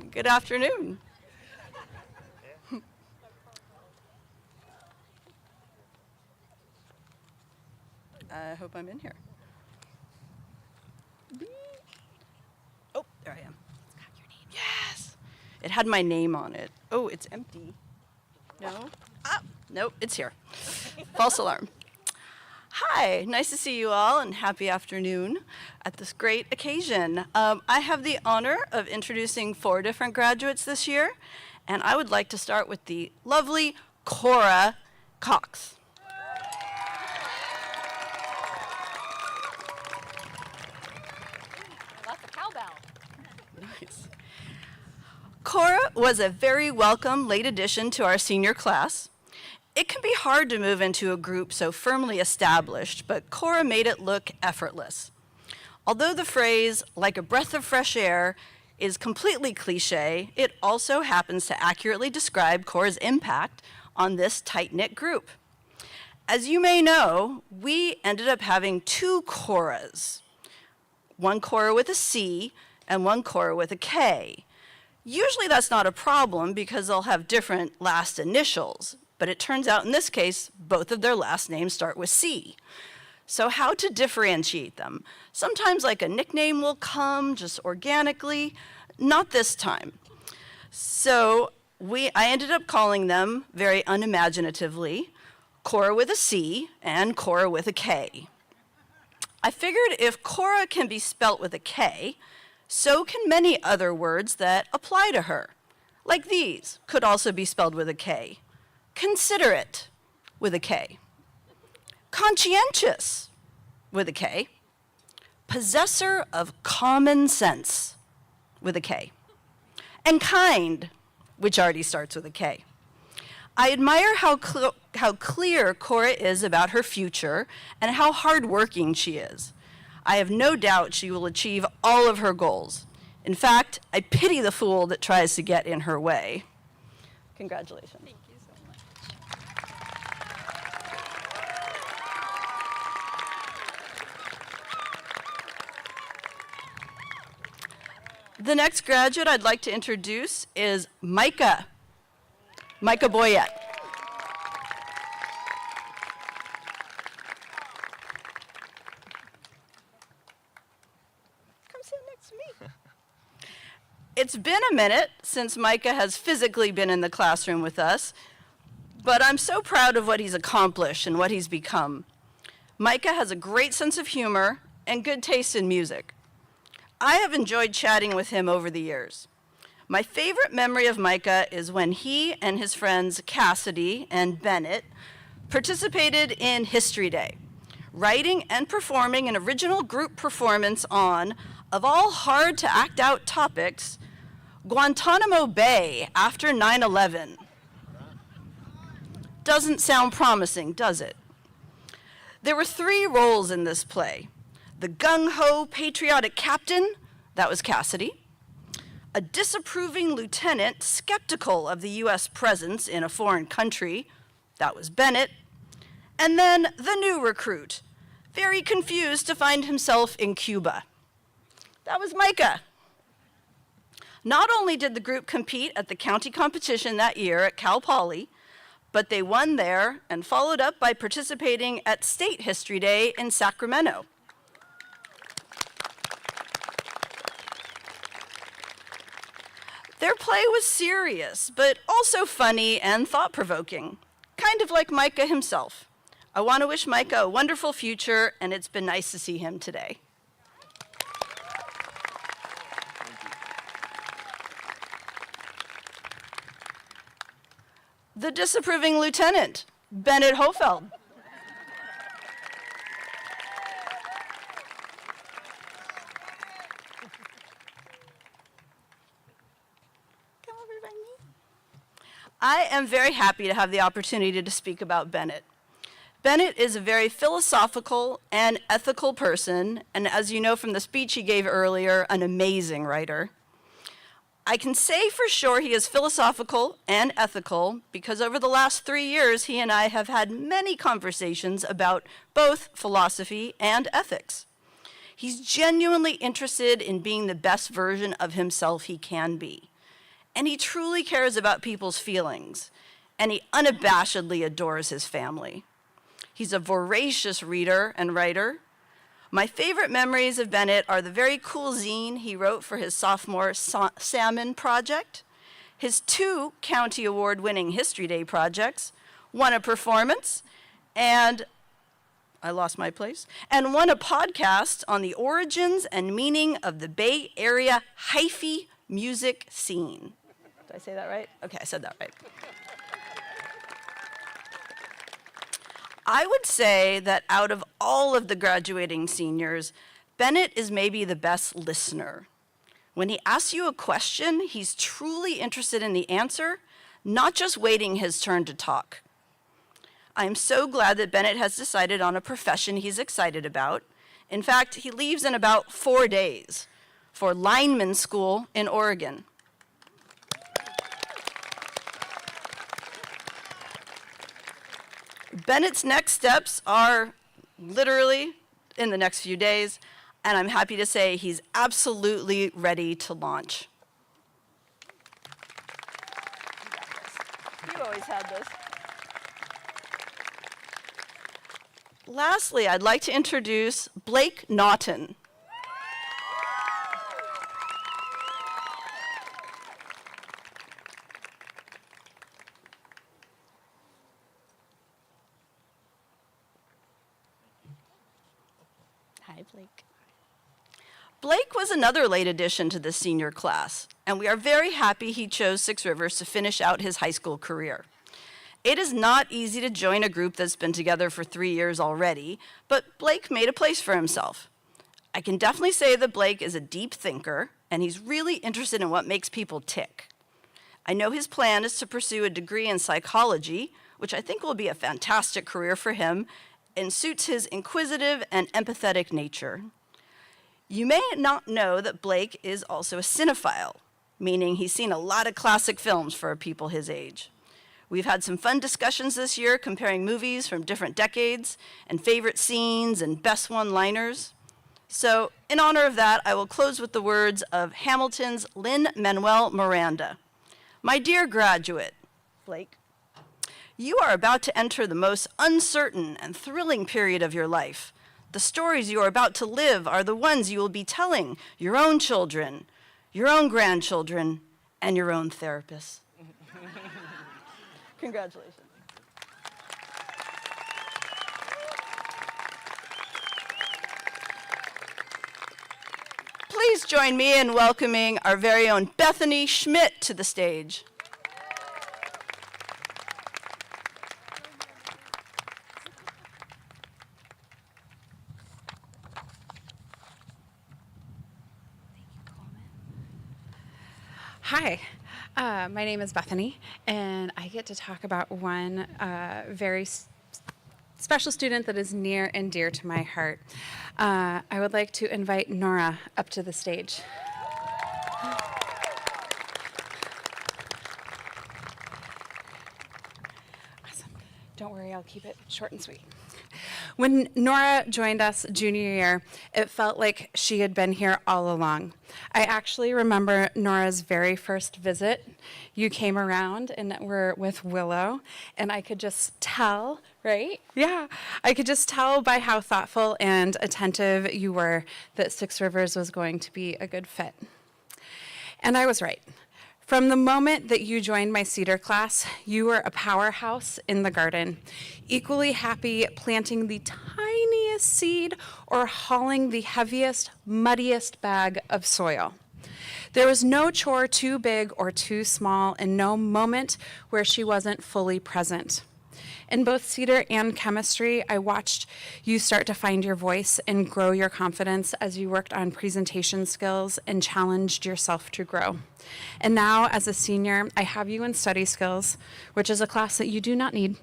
Good afternoon. I hope I'm in here. Oh, there I am. It's got your name. Yes. It had my name on it. Oh, it's empty. No? Ah, nope, it's here. False alarm. Hi, nice to see you all, and happy afternoon at this great occasion. I have the honor of introducing 4 different graduates this year, and I would like to start with the lovely Cora Cox. Nice. Cora was a very welcome late addition to our senior class. It can be hard to move into a group so firmly established, but Cora made it look effortless. Although the phrase, like a breath of fresh air, is completely cliche, it also happens to accurately describe Cora's impact on this tight-knit group. As you may know, we ended up having two Coras, one Cora with a C and one Cora with a K. Usually that's not a problem because they'll have different last initials, but it turns out in this case, both of their last names start with C. So how to differentiate them? Sometimes like a nickname will come just organically, not this time. So I ended up calling them very unimaginatively, Cora with a C and Cora with a K. I figured if Cora can be spelt with a K, so can many other words that apply to her. Like these could also be spelled with a K. Considerate with a K. Conscientious with a K. Possessor of common sense with a K. And kind, which already starts with a K. I admire how clear Cora is about her future and how hardworking she is. I have no doubt she will achieve all of her goals. In fact, I pity the fool that tries to get in her way. Congratulations. Thank you so much. The next graduate I'd like to introduce is Micah Boyette. Come sit next to me. It's been a minute since Micah has physically been in the classroom with us, but I'm so proud of what he's accomplished and what he's become. Micah has a great sense of humor and good taste in music. I have enjoyed chatting with him over the years. My favorite memory of Micah is when he and his friends Cassidy and Bennett participated in History Day, writing and performing an original group performance on, of all hard to act out topics, Guantanamo Bay after 9/11. Doesn't sound promising, does it? There were 3 roles in this play. The gung-ho patriotic captain, that was Cassidy. A disapproving lieutenant skeptical of the US presence in a foreign country, that was Bennett. And then the new recruit, very confused to find himself in Cuba. That was Micah. Not only did the group compete at the county competition that year at Cal Poly, but they won there and followed up by participating at State History Day in Sacramento. Their play was serious, but also funny and thought-provoking, kind of like Micah himself. I want to wish Micah a wonderful future, and it's been nice to see him today. The disapproving lieutenant, Bennett Hofeld. I am very happy to have the opportunity to speak about Bennett. Bennett is a very philosophical and ethical person, and as you know from the speech he gave earlier, an amazing writer. I can say for sure he is philosophical and ethical because over the last 3 years, he and I have had many conversations about both philosophy and ethics. He's genuinely interested in being the best version of himself he can be. And he truly cares about people's feelings, and he unabashedly adores his family. He's a voracious reader and writer. My favorite memories of Bennett are the very cool zine he wrote for his sophomore Salmon project, his 2 County Award-winning History Day projects, one a performance, and I lost my place, and one a podcast on the origins and meaning of the Bay Area hyphy music scene. Did I say that right? Okay, I said that right. I would say that out of all of the graduating seniors, Bennett is maybe the best listener. When he asks you a question, he's truly interested in the answer, not just waiting his turn to talk. I am so glad that Bennett has decided on a profession he's excited about. In fact, he leaves in about 4 days. for lineman school in Oregon. Bennett's next steps are literally in the next few days, and I'm happy to say he's absolutely ready to launch. You've always had this. Lastly, I'd like to introduce Blake Naughton. Hi, Blake. Blake was another late addition to the senior class, and we are very happy he chose Six Rivers to finish out his high school career. It is not easy to join a group that's been together for 3 years already, but Blake made a place for himself. I can definitely say that Blake is a deep thinker, and he's really interested in what makes people tick. I know his plan is to pursue a degree in psychology, which I think will be a fantastic career for him and suits his inquisitive and empathetic nature. You may not know that Blake is also a cinephile, meaning he's seen a lot of classic films for people his age. We've had some fun discussions this year comparing movies from different decades and favorite scenes and best one-liners. So in honor of that, I will close with the words of Hamilton's Lin-Manuel Miranda. My dear graduate, Blake, you are about to enter the most uncertain and thrilling period of your life. The stories you are about to live are the ones you will be telling your own children, your own grandchildren, and your own therapists. Congratulations. Please join me in welcoming our very own Bethany Schmidt to the stage. Hi, my name is Bethany, and I get to talk about one very special student that is near and dear to my heart. I would like to invite Nora up to the stage. Awesome. Don't worry, I'll keep it short and sweet. When Nora joined us junior year, it felt like she had been here all along. I actually remember Nora's very first visit. You came around and were with Willow, and I could just tell, right? Yeah, I could just tell by how thoughtful and attentive you were that Six Rivers was going to be a good fit. And I was right. From the moment that you joined my Cedar class, you were a powerhouse in the garden, equally happy planting the tiniest seed or hauling the heaviest, muddiest bag of soil. There was no chore too big or too small, and no moment where she wasn't fully present. In both Cedar and chemistry, I watched you start to find your voice and grow your confidence as you worked on presentation skills and challenged yourself to grow. And now, as a senior, I have you in study skills, which is a class that you do not need.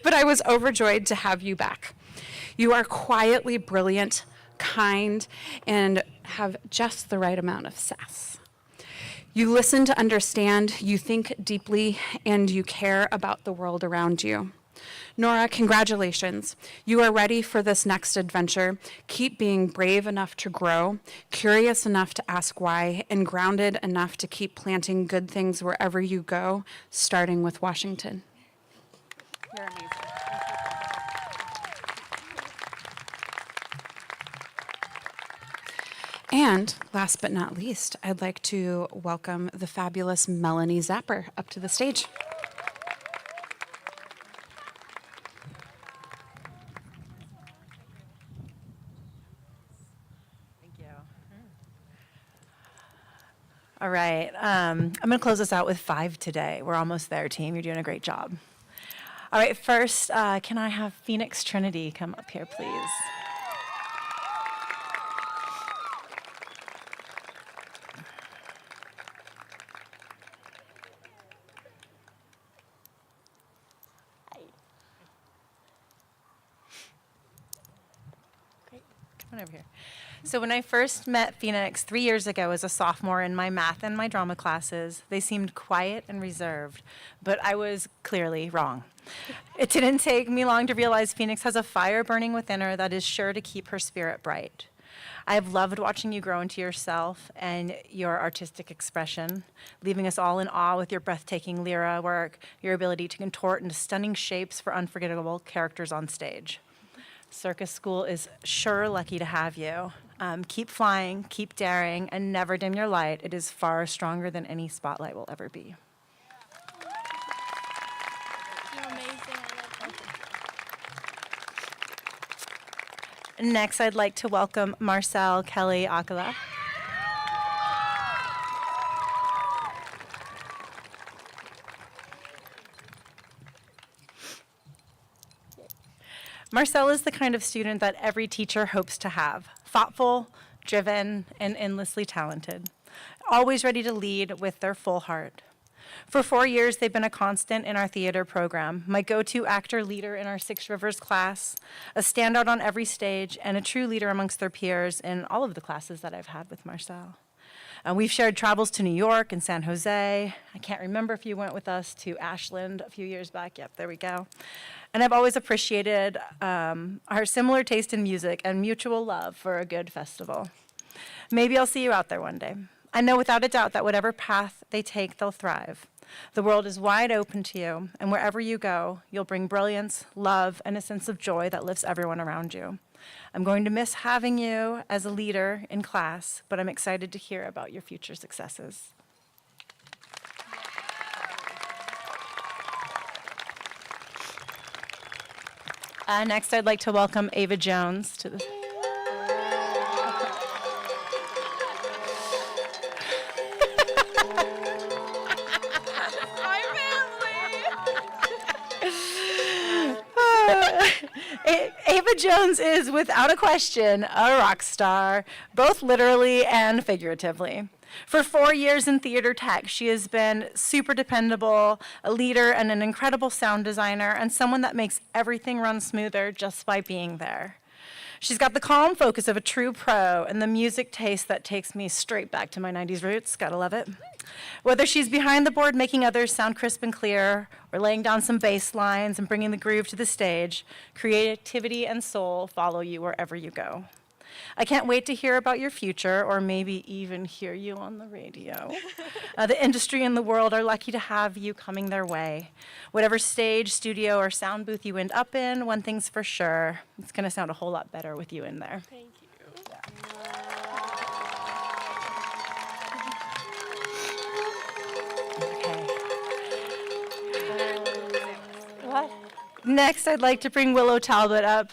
But I was overjoyed to have you back. You are quietly brilliant, kind, and have just the right amount of sass. You listen to understand, you think deeply, and you care about the world around you. Nora, congratulations. You are ready for this next adventure. Keep being brave enough to grow, curious enough to ask why, and grounded enough to keep planting good things wherever you go, starting with Washington. You're amazing. And last but not least, I'd like to welcome the fabulous Melanie Zapper up to the stage. Thank you. All right, I'm going to close this out with 5 today. We're almost there, team. You're doing a great job. All right, first, can I have Phoenix Trinity come up here, please? Come on over here. So when I first met Phoenix 3 years ago as a sophomore in my math and my drama classes, they seemed quiet and reserved, but I was clearly wrong. It didn't take me long to realize Phoenix has a fire burning within her that is sure to keep her spirit bright. I have loved watching you grow into yourself and your artistic expression, leaving us all in awe with your breathtaking lyra work, your ability to contort into stunning shapes for unforgettable characters on stage. Circus School is sure lucky to have you. Keep flying, keep daring, and never dim your light. It is far stronger than any spotlight will ever be. Next, I'd like to welcome Marcel Kelly Akala. Marcel is the kind of student that every teacher hopes to have. Thoughtful, driven, and endlessly talented. Always ready to lead with their full heart. For 4 years, they've been a constant in our theater program, my go-to actor leader in our Six Rivers class, a standout on every stage, and a true leader amongst their peers in all of the classes that I've had with Marcel. We've shared travels to New York and San Jose. I can't remember if you went with us to Ashland a few years back. Yep, there we go. And I've always appreciated our similar taste in music and mutual love for a good festival. Maybe I'll see you out there one day. I know without a doubt that whatever path they take, they'll thrive. The world is wide open to you, and wherever you go, you'll bring brilliance, love, and a sense of joy that lifts everyone around you. I'm going to miss having you as a leader in class, but I'm excited to hear about your future successes. Next, I'd like to welcome Ava Jones to the... Ava Jones is, without a question, a rock star, both literally and figuratively. For 4 years in theater tech, she has been super dependable, a leader and an incredible sound designer, and someone that makes everything run smoother just by being there. She's got the calm focus of a true pro and the music taste that takes me straight back to my 90s roots. Gotta love it. Whether she's behind the board making others sound crisp and clear, or laying down some bass lines and bringing the groove to the stage, creativity and soul follow you wherever you go. I can't wait to hear about your future, or maybe even hear you on the radio. The industry and the world are lucky to have you coming their way. Whatever stage, studio, or sound booth you end up in, one thing's for sure, it's going to sound a whole lot better with you in there. Thank you. What? Next, I'd like to bring Willow Talbot up.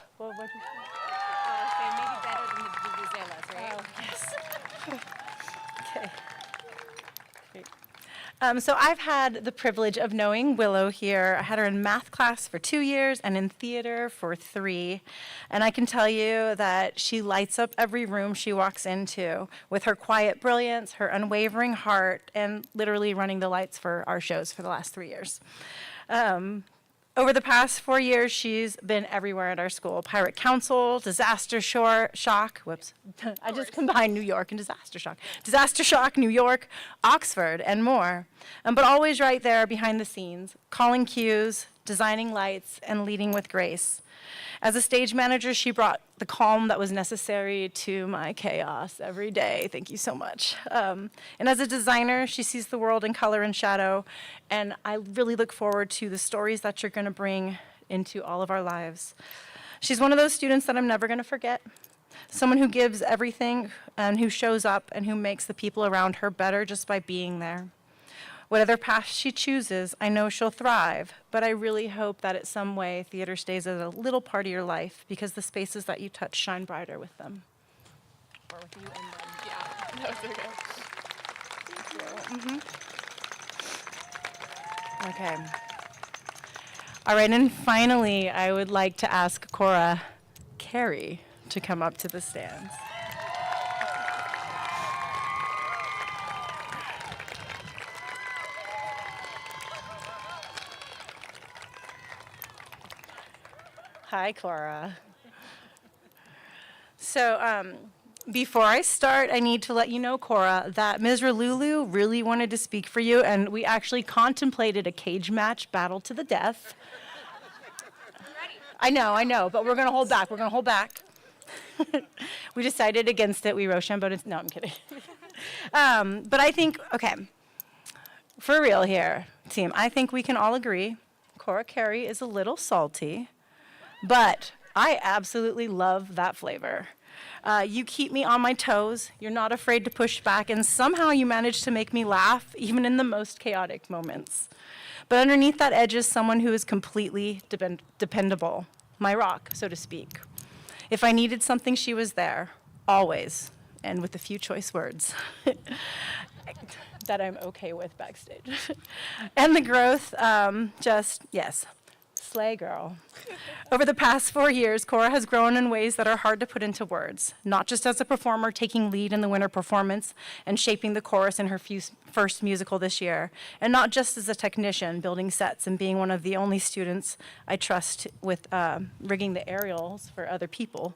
So I've had the privilege of knowing Willow here. I had her in math class for 2 years and in theater for 3. And I can tell you that she lights up every room she walks into with her quiet brilliance, her unwavering heart, and literally running the lights for our shows for the last 3 years. Over the past 4 years, she's been everywhere at our school. Pirate Council, Disaster Shock, whoops, I just combined New York and Disaster Shock. Disaster Shock, New York, Oxford, and more. But always right there behind the scenes, calling cues, designing lights, and leading with grace. As a stage manager, she brought the calm that was necessary to my chaos every day. Thank you so much. And as a designer, she sees the world in color and shadow, and I really look forward to the stories that you're going to bring into all of our lives. She's one of those students that I'm never going to forget. Someone who gives everything and who shows up and who makes the people around her better just by being there. Whatever path she chooses, I know she'll thrive, but I really hope that in some way theater stays as a little part of your life because the spaces that you touch shine brighter with them. Or with you in them. Yeah, that was okay. Thank you. Okay. All right, and finally, I would like to ask Cora Carey to come up to the stands. Hi, Cora. So before I start, I need to let you know, Cora, that Ms. Lulu really wanted to speak for you, and we actually contemplated a cage match battle to the death. I know, but we're going to hold back. We're going to hold back. We decided against it. We Rochambeau. No, I'm kidding. But I think, okay, for real here, team, I think we can all agree Cora Carey is a little salty, but I absolutely love that flavor. You keep me on my toes, you're not afraid to push back, and somehow you manage to make me laugh, even in the most chaotic moments. But underneath that edge is someone who is completely dependable, my rock, so to speak. If I needed something, she was there, always, and with a few choice words that I'm okay with backstage. And the growth, yes, slay girl. Over the past 4 years, Cora has grown in ways that are hard to put into words, not just as a performer taking lead in the winter performance and shaping the chorus in her first musical this year, and not just as a technician building sets and being one of the only students I trust with rigging the aerials for other people,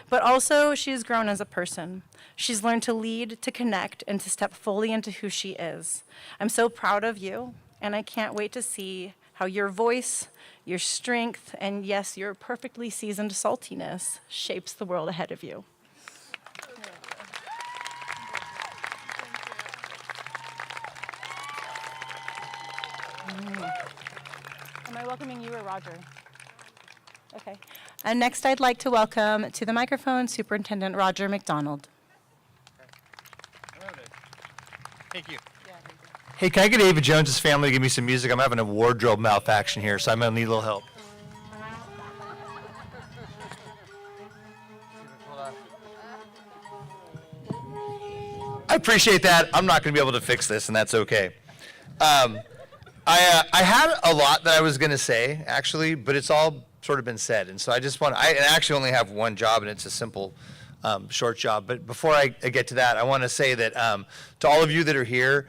but also she has grown as a person. She's learned to lead, to connect, and to step fully into who she is. I'm so proud of you, and I can't wait to see how your voice, your strength, and yes, your perfectly seasoned saltiness shapes the world ahead of you. Am I welcoming you or Roger? Okay. And next, I'd like to welcome to the microphone Superintendent Roger McDonald. Thank you. Hey, can I get Ava Jones's family to give me some music? I'm having a wardrobe malfunction here, so I'm going to need a little help. I appreciate that. I'm not going to be able to fix this, and that's okay. I had a lot that I was going to say, actually, but it's all sort of been said. And so I actually only have one job, and it's a simple, short job. But before I get to that, I want to say that to all of you that are here,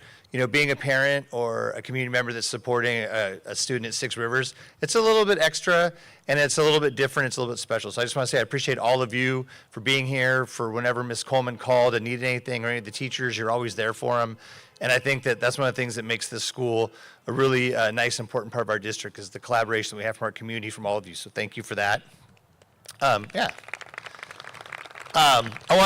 being a parent or a community member that's supporting a student at Six Rivers, it's a little bit extra and it's a little bit different, it's a little bit special. So I just want to say I appreciate all of you for being here, for whenever Ms. Coleman called and needed anything or any of the teachers, you're always there for them. And I think that that's one of the things that makes this school a really nice, important part of our district is the collaboration we have from our community, from all of you. So thank you for that. I want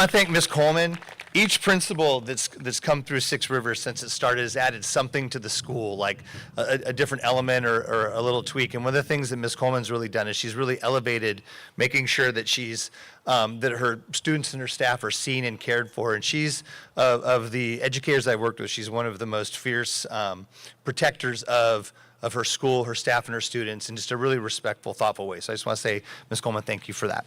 to thank Ms. Coleman. Each principal that's come through Six Rivers since it started has added something to the school, like a different element or a little tweak. And one of the things that Ms. Coleman's really done is she's really elevated, making sure that that her students and her staff are seen and cared for. And she's, of the educators I've worked with, she's one of the most fierce protectors of her school, her staff, and her students in just a really respectful, thoughtful way. So I just want to say, Ms. Coleman, thank you for that.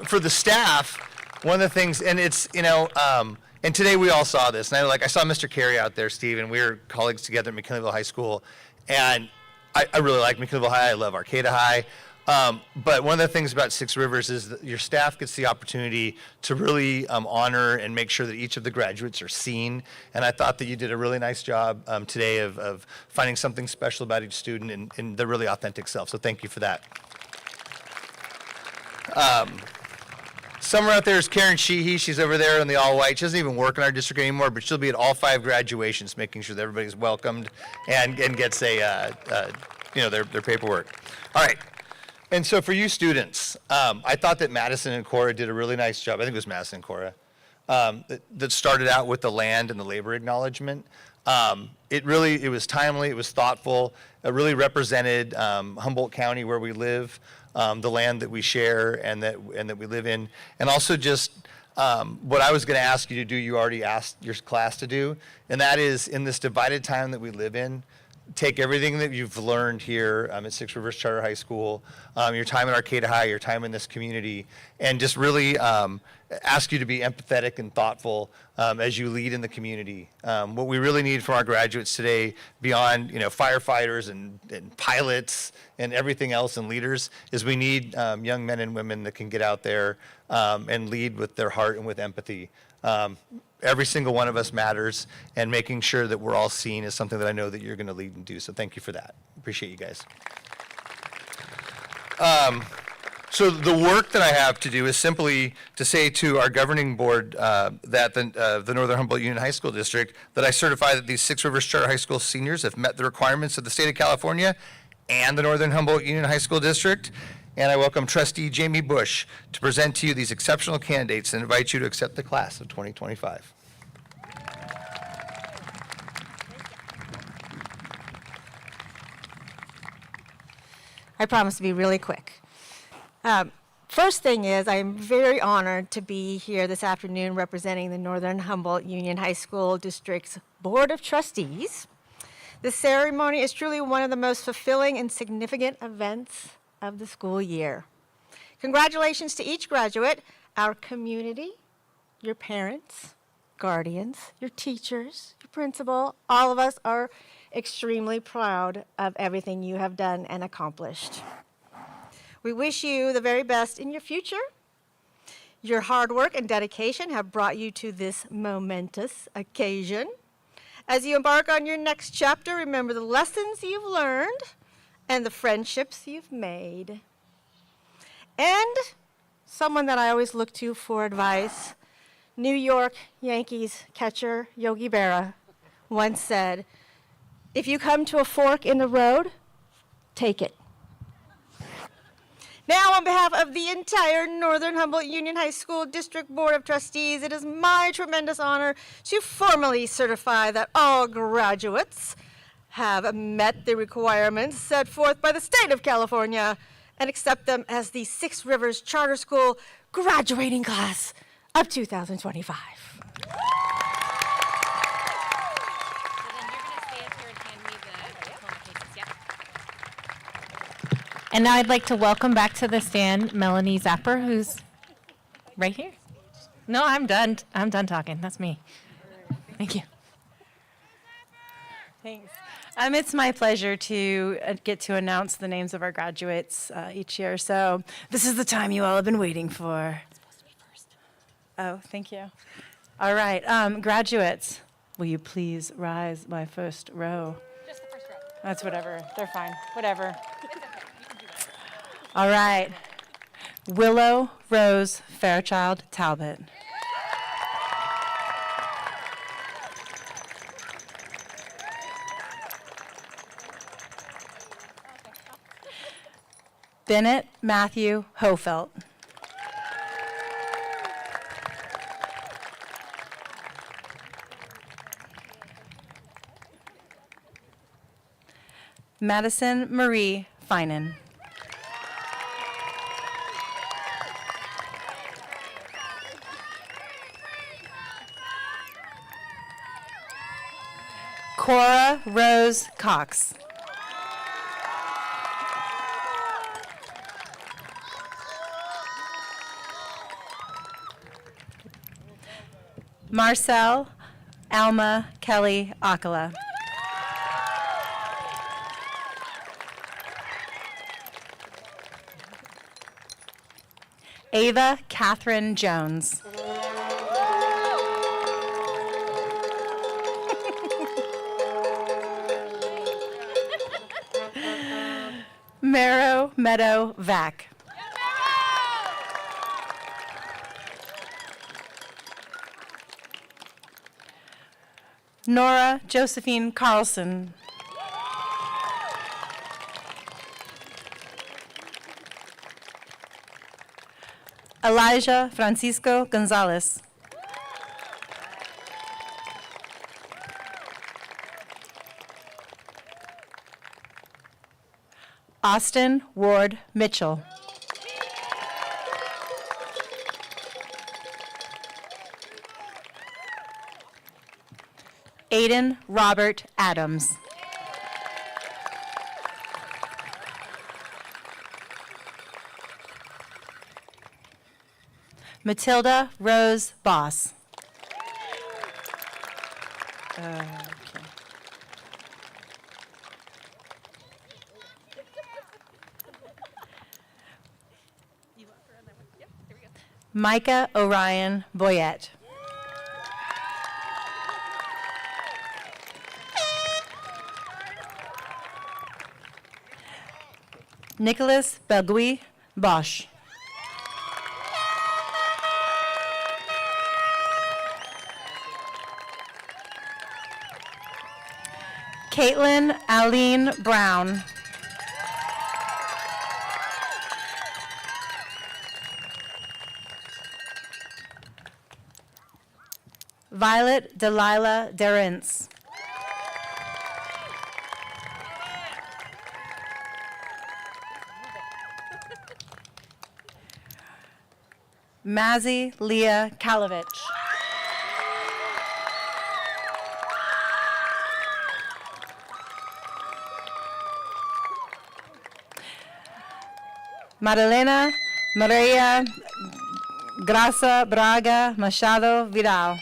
For the staff, one of the things, and it's, and today we all saw this, and I saw Mr. Carey out there, Steve, and we were colleagues together at McKinleyville High School, and I really like McKinleyville High, I love Arcata High, but one of the things about Six Rivers is that your staff gets the opportunity to really honor and make sure that each of the graduates are seen, and I thought that you did a really nice job today of finding something special about each student and their really authentic self, so thank you for that. Somewhere out there is Karen Sheehy. She's over there in the all-white. She doesn't even work in our district anymore, but she'll be at all 5 graduations, making sure that everybody's welcomed and gets their paperwork. All right. And so for you students, I thought that Madison and Cora did a really nice job. I think it was Madison and Cora that started out with the land and the labor acknowledgement. It was timely. It was thoughtful. It really represented Humboldt County, where we live. The land that we share and that we live in, and also just what I was going to ask you to do, you already asked your class to do, and that is, in this divided time that we live in, take everything that you've learned here at Six Rivers Charter High School, your time at Arcata High, your time in this community, and just really ask you to be empathetic and thoughtful as you lead in the community. What we really need from our graduates today, beyond firefighters and pilots and everything else and leaders, is we need young men and women that can get out there and lead with their heart and with empathy. Every single one of us matters, and making sure that we're all seen is something that I know that you're going to lead and do. So thank you for that. Appreciate you guys. So the work that I have to do is simply to say to our governing board that the Northern Humboldt Union High School District, that I certify that these Six Rivers Charter High School seniors have met the requirements of the state of California and the Northern Humboldt Union High School District. And I welcome trustee Jamie Bush to present to you these exceptional candidates and invite you to accept the class of 2025. I promise to be really quick. First thing is, I'm very honored to be here this afternoon representing the Northern Humboldt Union High School District's Board of Trustees. This ceremony is truly one of the most fulfilling and significant events of the school year. Congratulations to each graduate, our community, your parents, guardians, your teachers, your principal. All of us are extremely proud of everything you have done and accomplished. We wish you the very best in your future. Your hard work and dedication have brought you to this momentous occasion. As you embark on your next chapter, remember the lessons you've learned and the friendships you've made. And someone that I always look to for advice, New York Yankees catcher Yogi Berra once said, "If you come to a fork in the road, take it." Now, on behalf of the entire Northern Humboldt Union High School District Board of Trustees, it is my tremendous honor to formally certify that all graduates have met the requirements set forth by the state of California and accept them as the Six Rivers Charter School graduating class of 2025. And now I'd like to welcome back to the stand Melanie Zapper, who's right here. No, I'm done. I'm done talking. That's me. Thank you. Thanks. It's my pleasure to get to announce the names of our graduates each year. So this is the time you all have been waiting for. It's supposed to be first. Oh, thank you. All right, graduates, will you please rise my first row? Just the first row. That's whatever. They're fine. Whatever. All right. Willow Rose Fairchild Talbot. Bennett Matthew Hofelt. Madison Marie Finan. Cora Rose Cox. Marcel Alma Kelly Akala. Ava Catherine Jones. Marrow Meadow Vac. Nora Josephine Carlson. Elijah Francisco Gonzalez. Austin Ward Mitchell. Aiden Robert Adams. Matilda Rose Boss. Okay. Micah Orion Boyette. Nicholas Belgui Bosch. Caitlin Aline Brown. Violet Delilah Derrence. Mazzy Leah Kalovich. Madalena Maria Graça Braga Machado Vidal.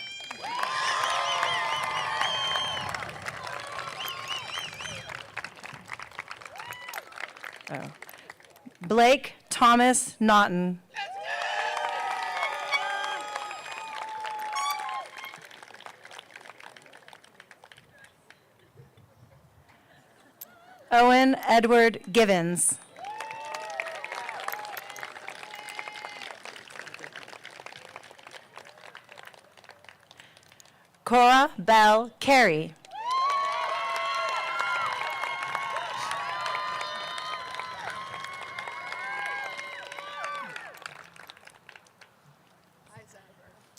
Blake Thomas Naughton. Owen Edward Givens. Cora Bell Carey.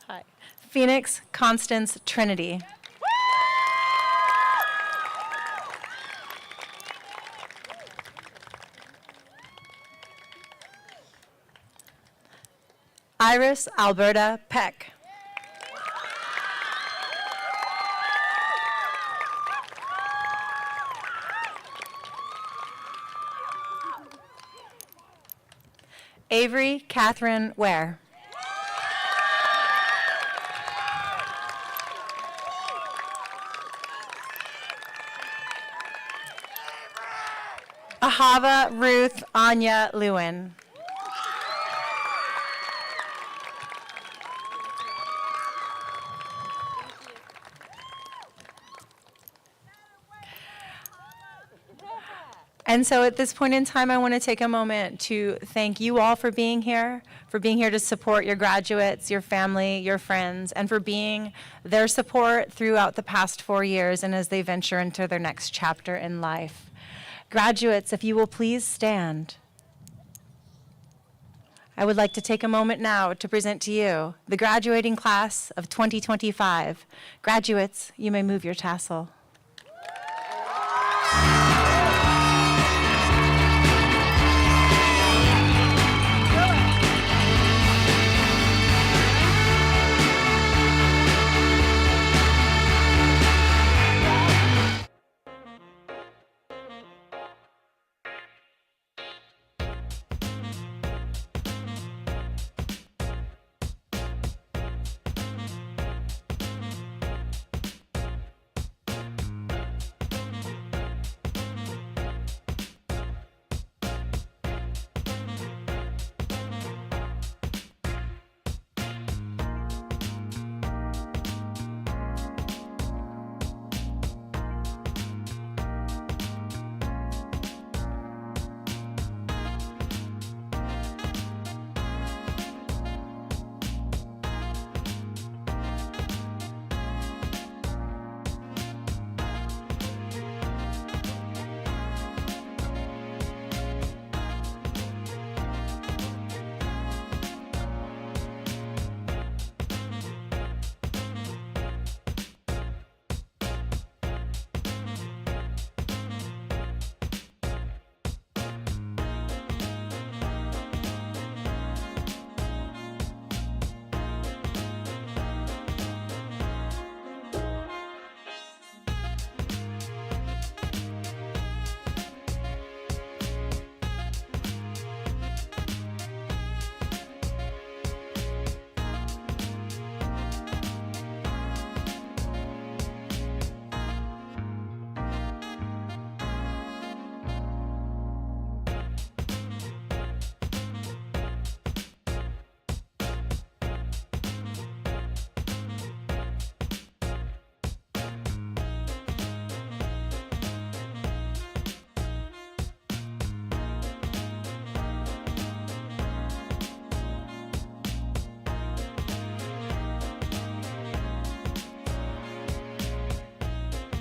Hi. Phoenix Constance Trinity. Iris Alberta Peck. Avery Catherine Ware. Ahava Ruth Anya Lewin. And so at this point in time, I want to take a moment to thank you all for being here to support your graduates, your family, your friends, and for being their support throughout the past 4 years and as they venture into their next chapter in life. Graduates, if you will please stand. I would like to take a moment now to present to you the graduating class of 2025. Graduates, you may move your tassel.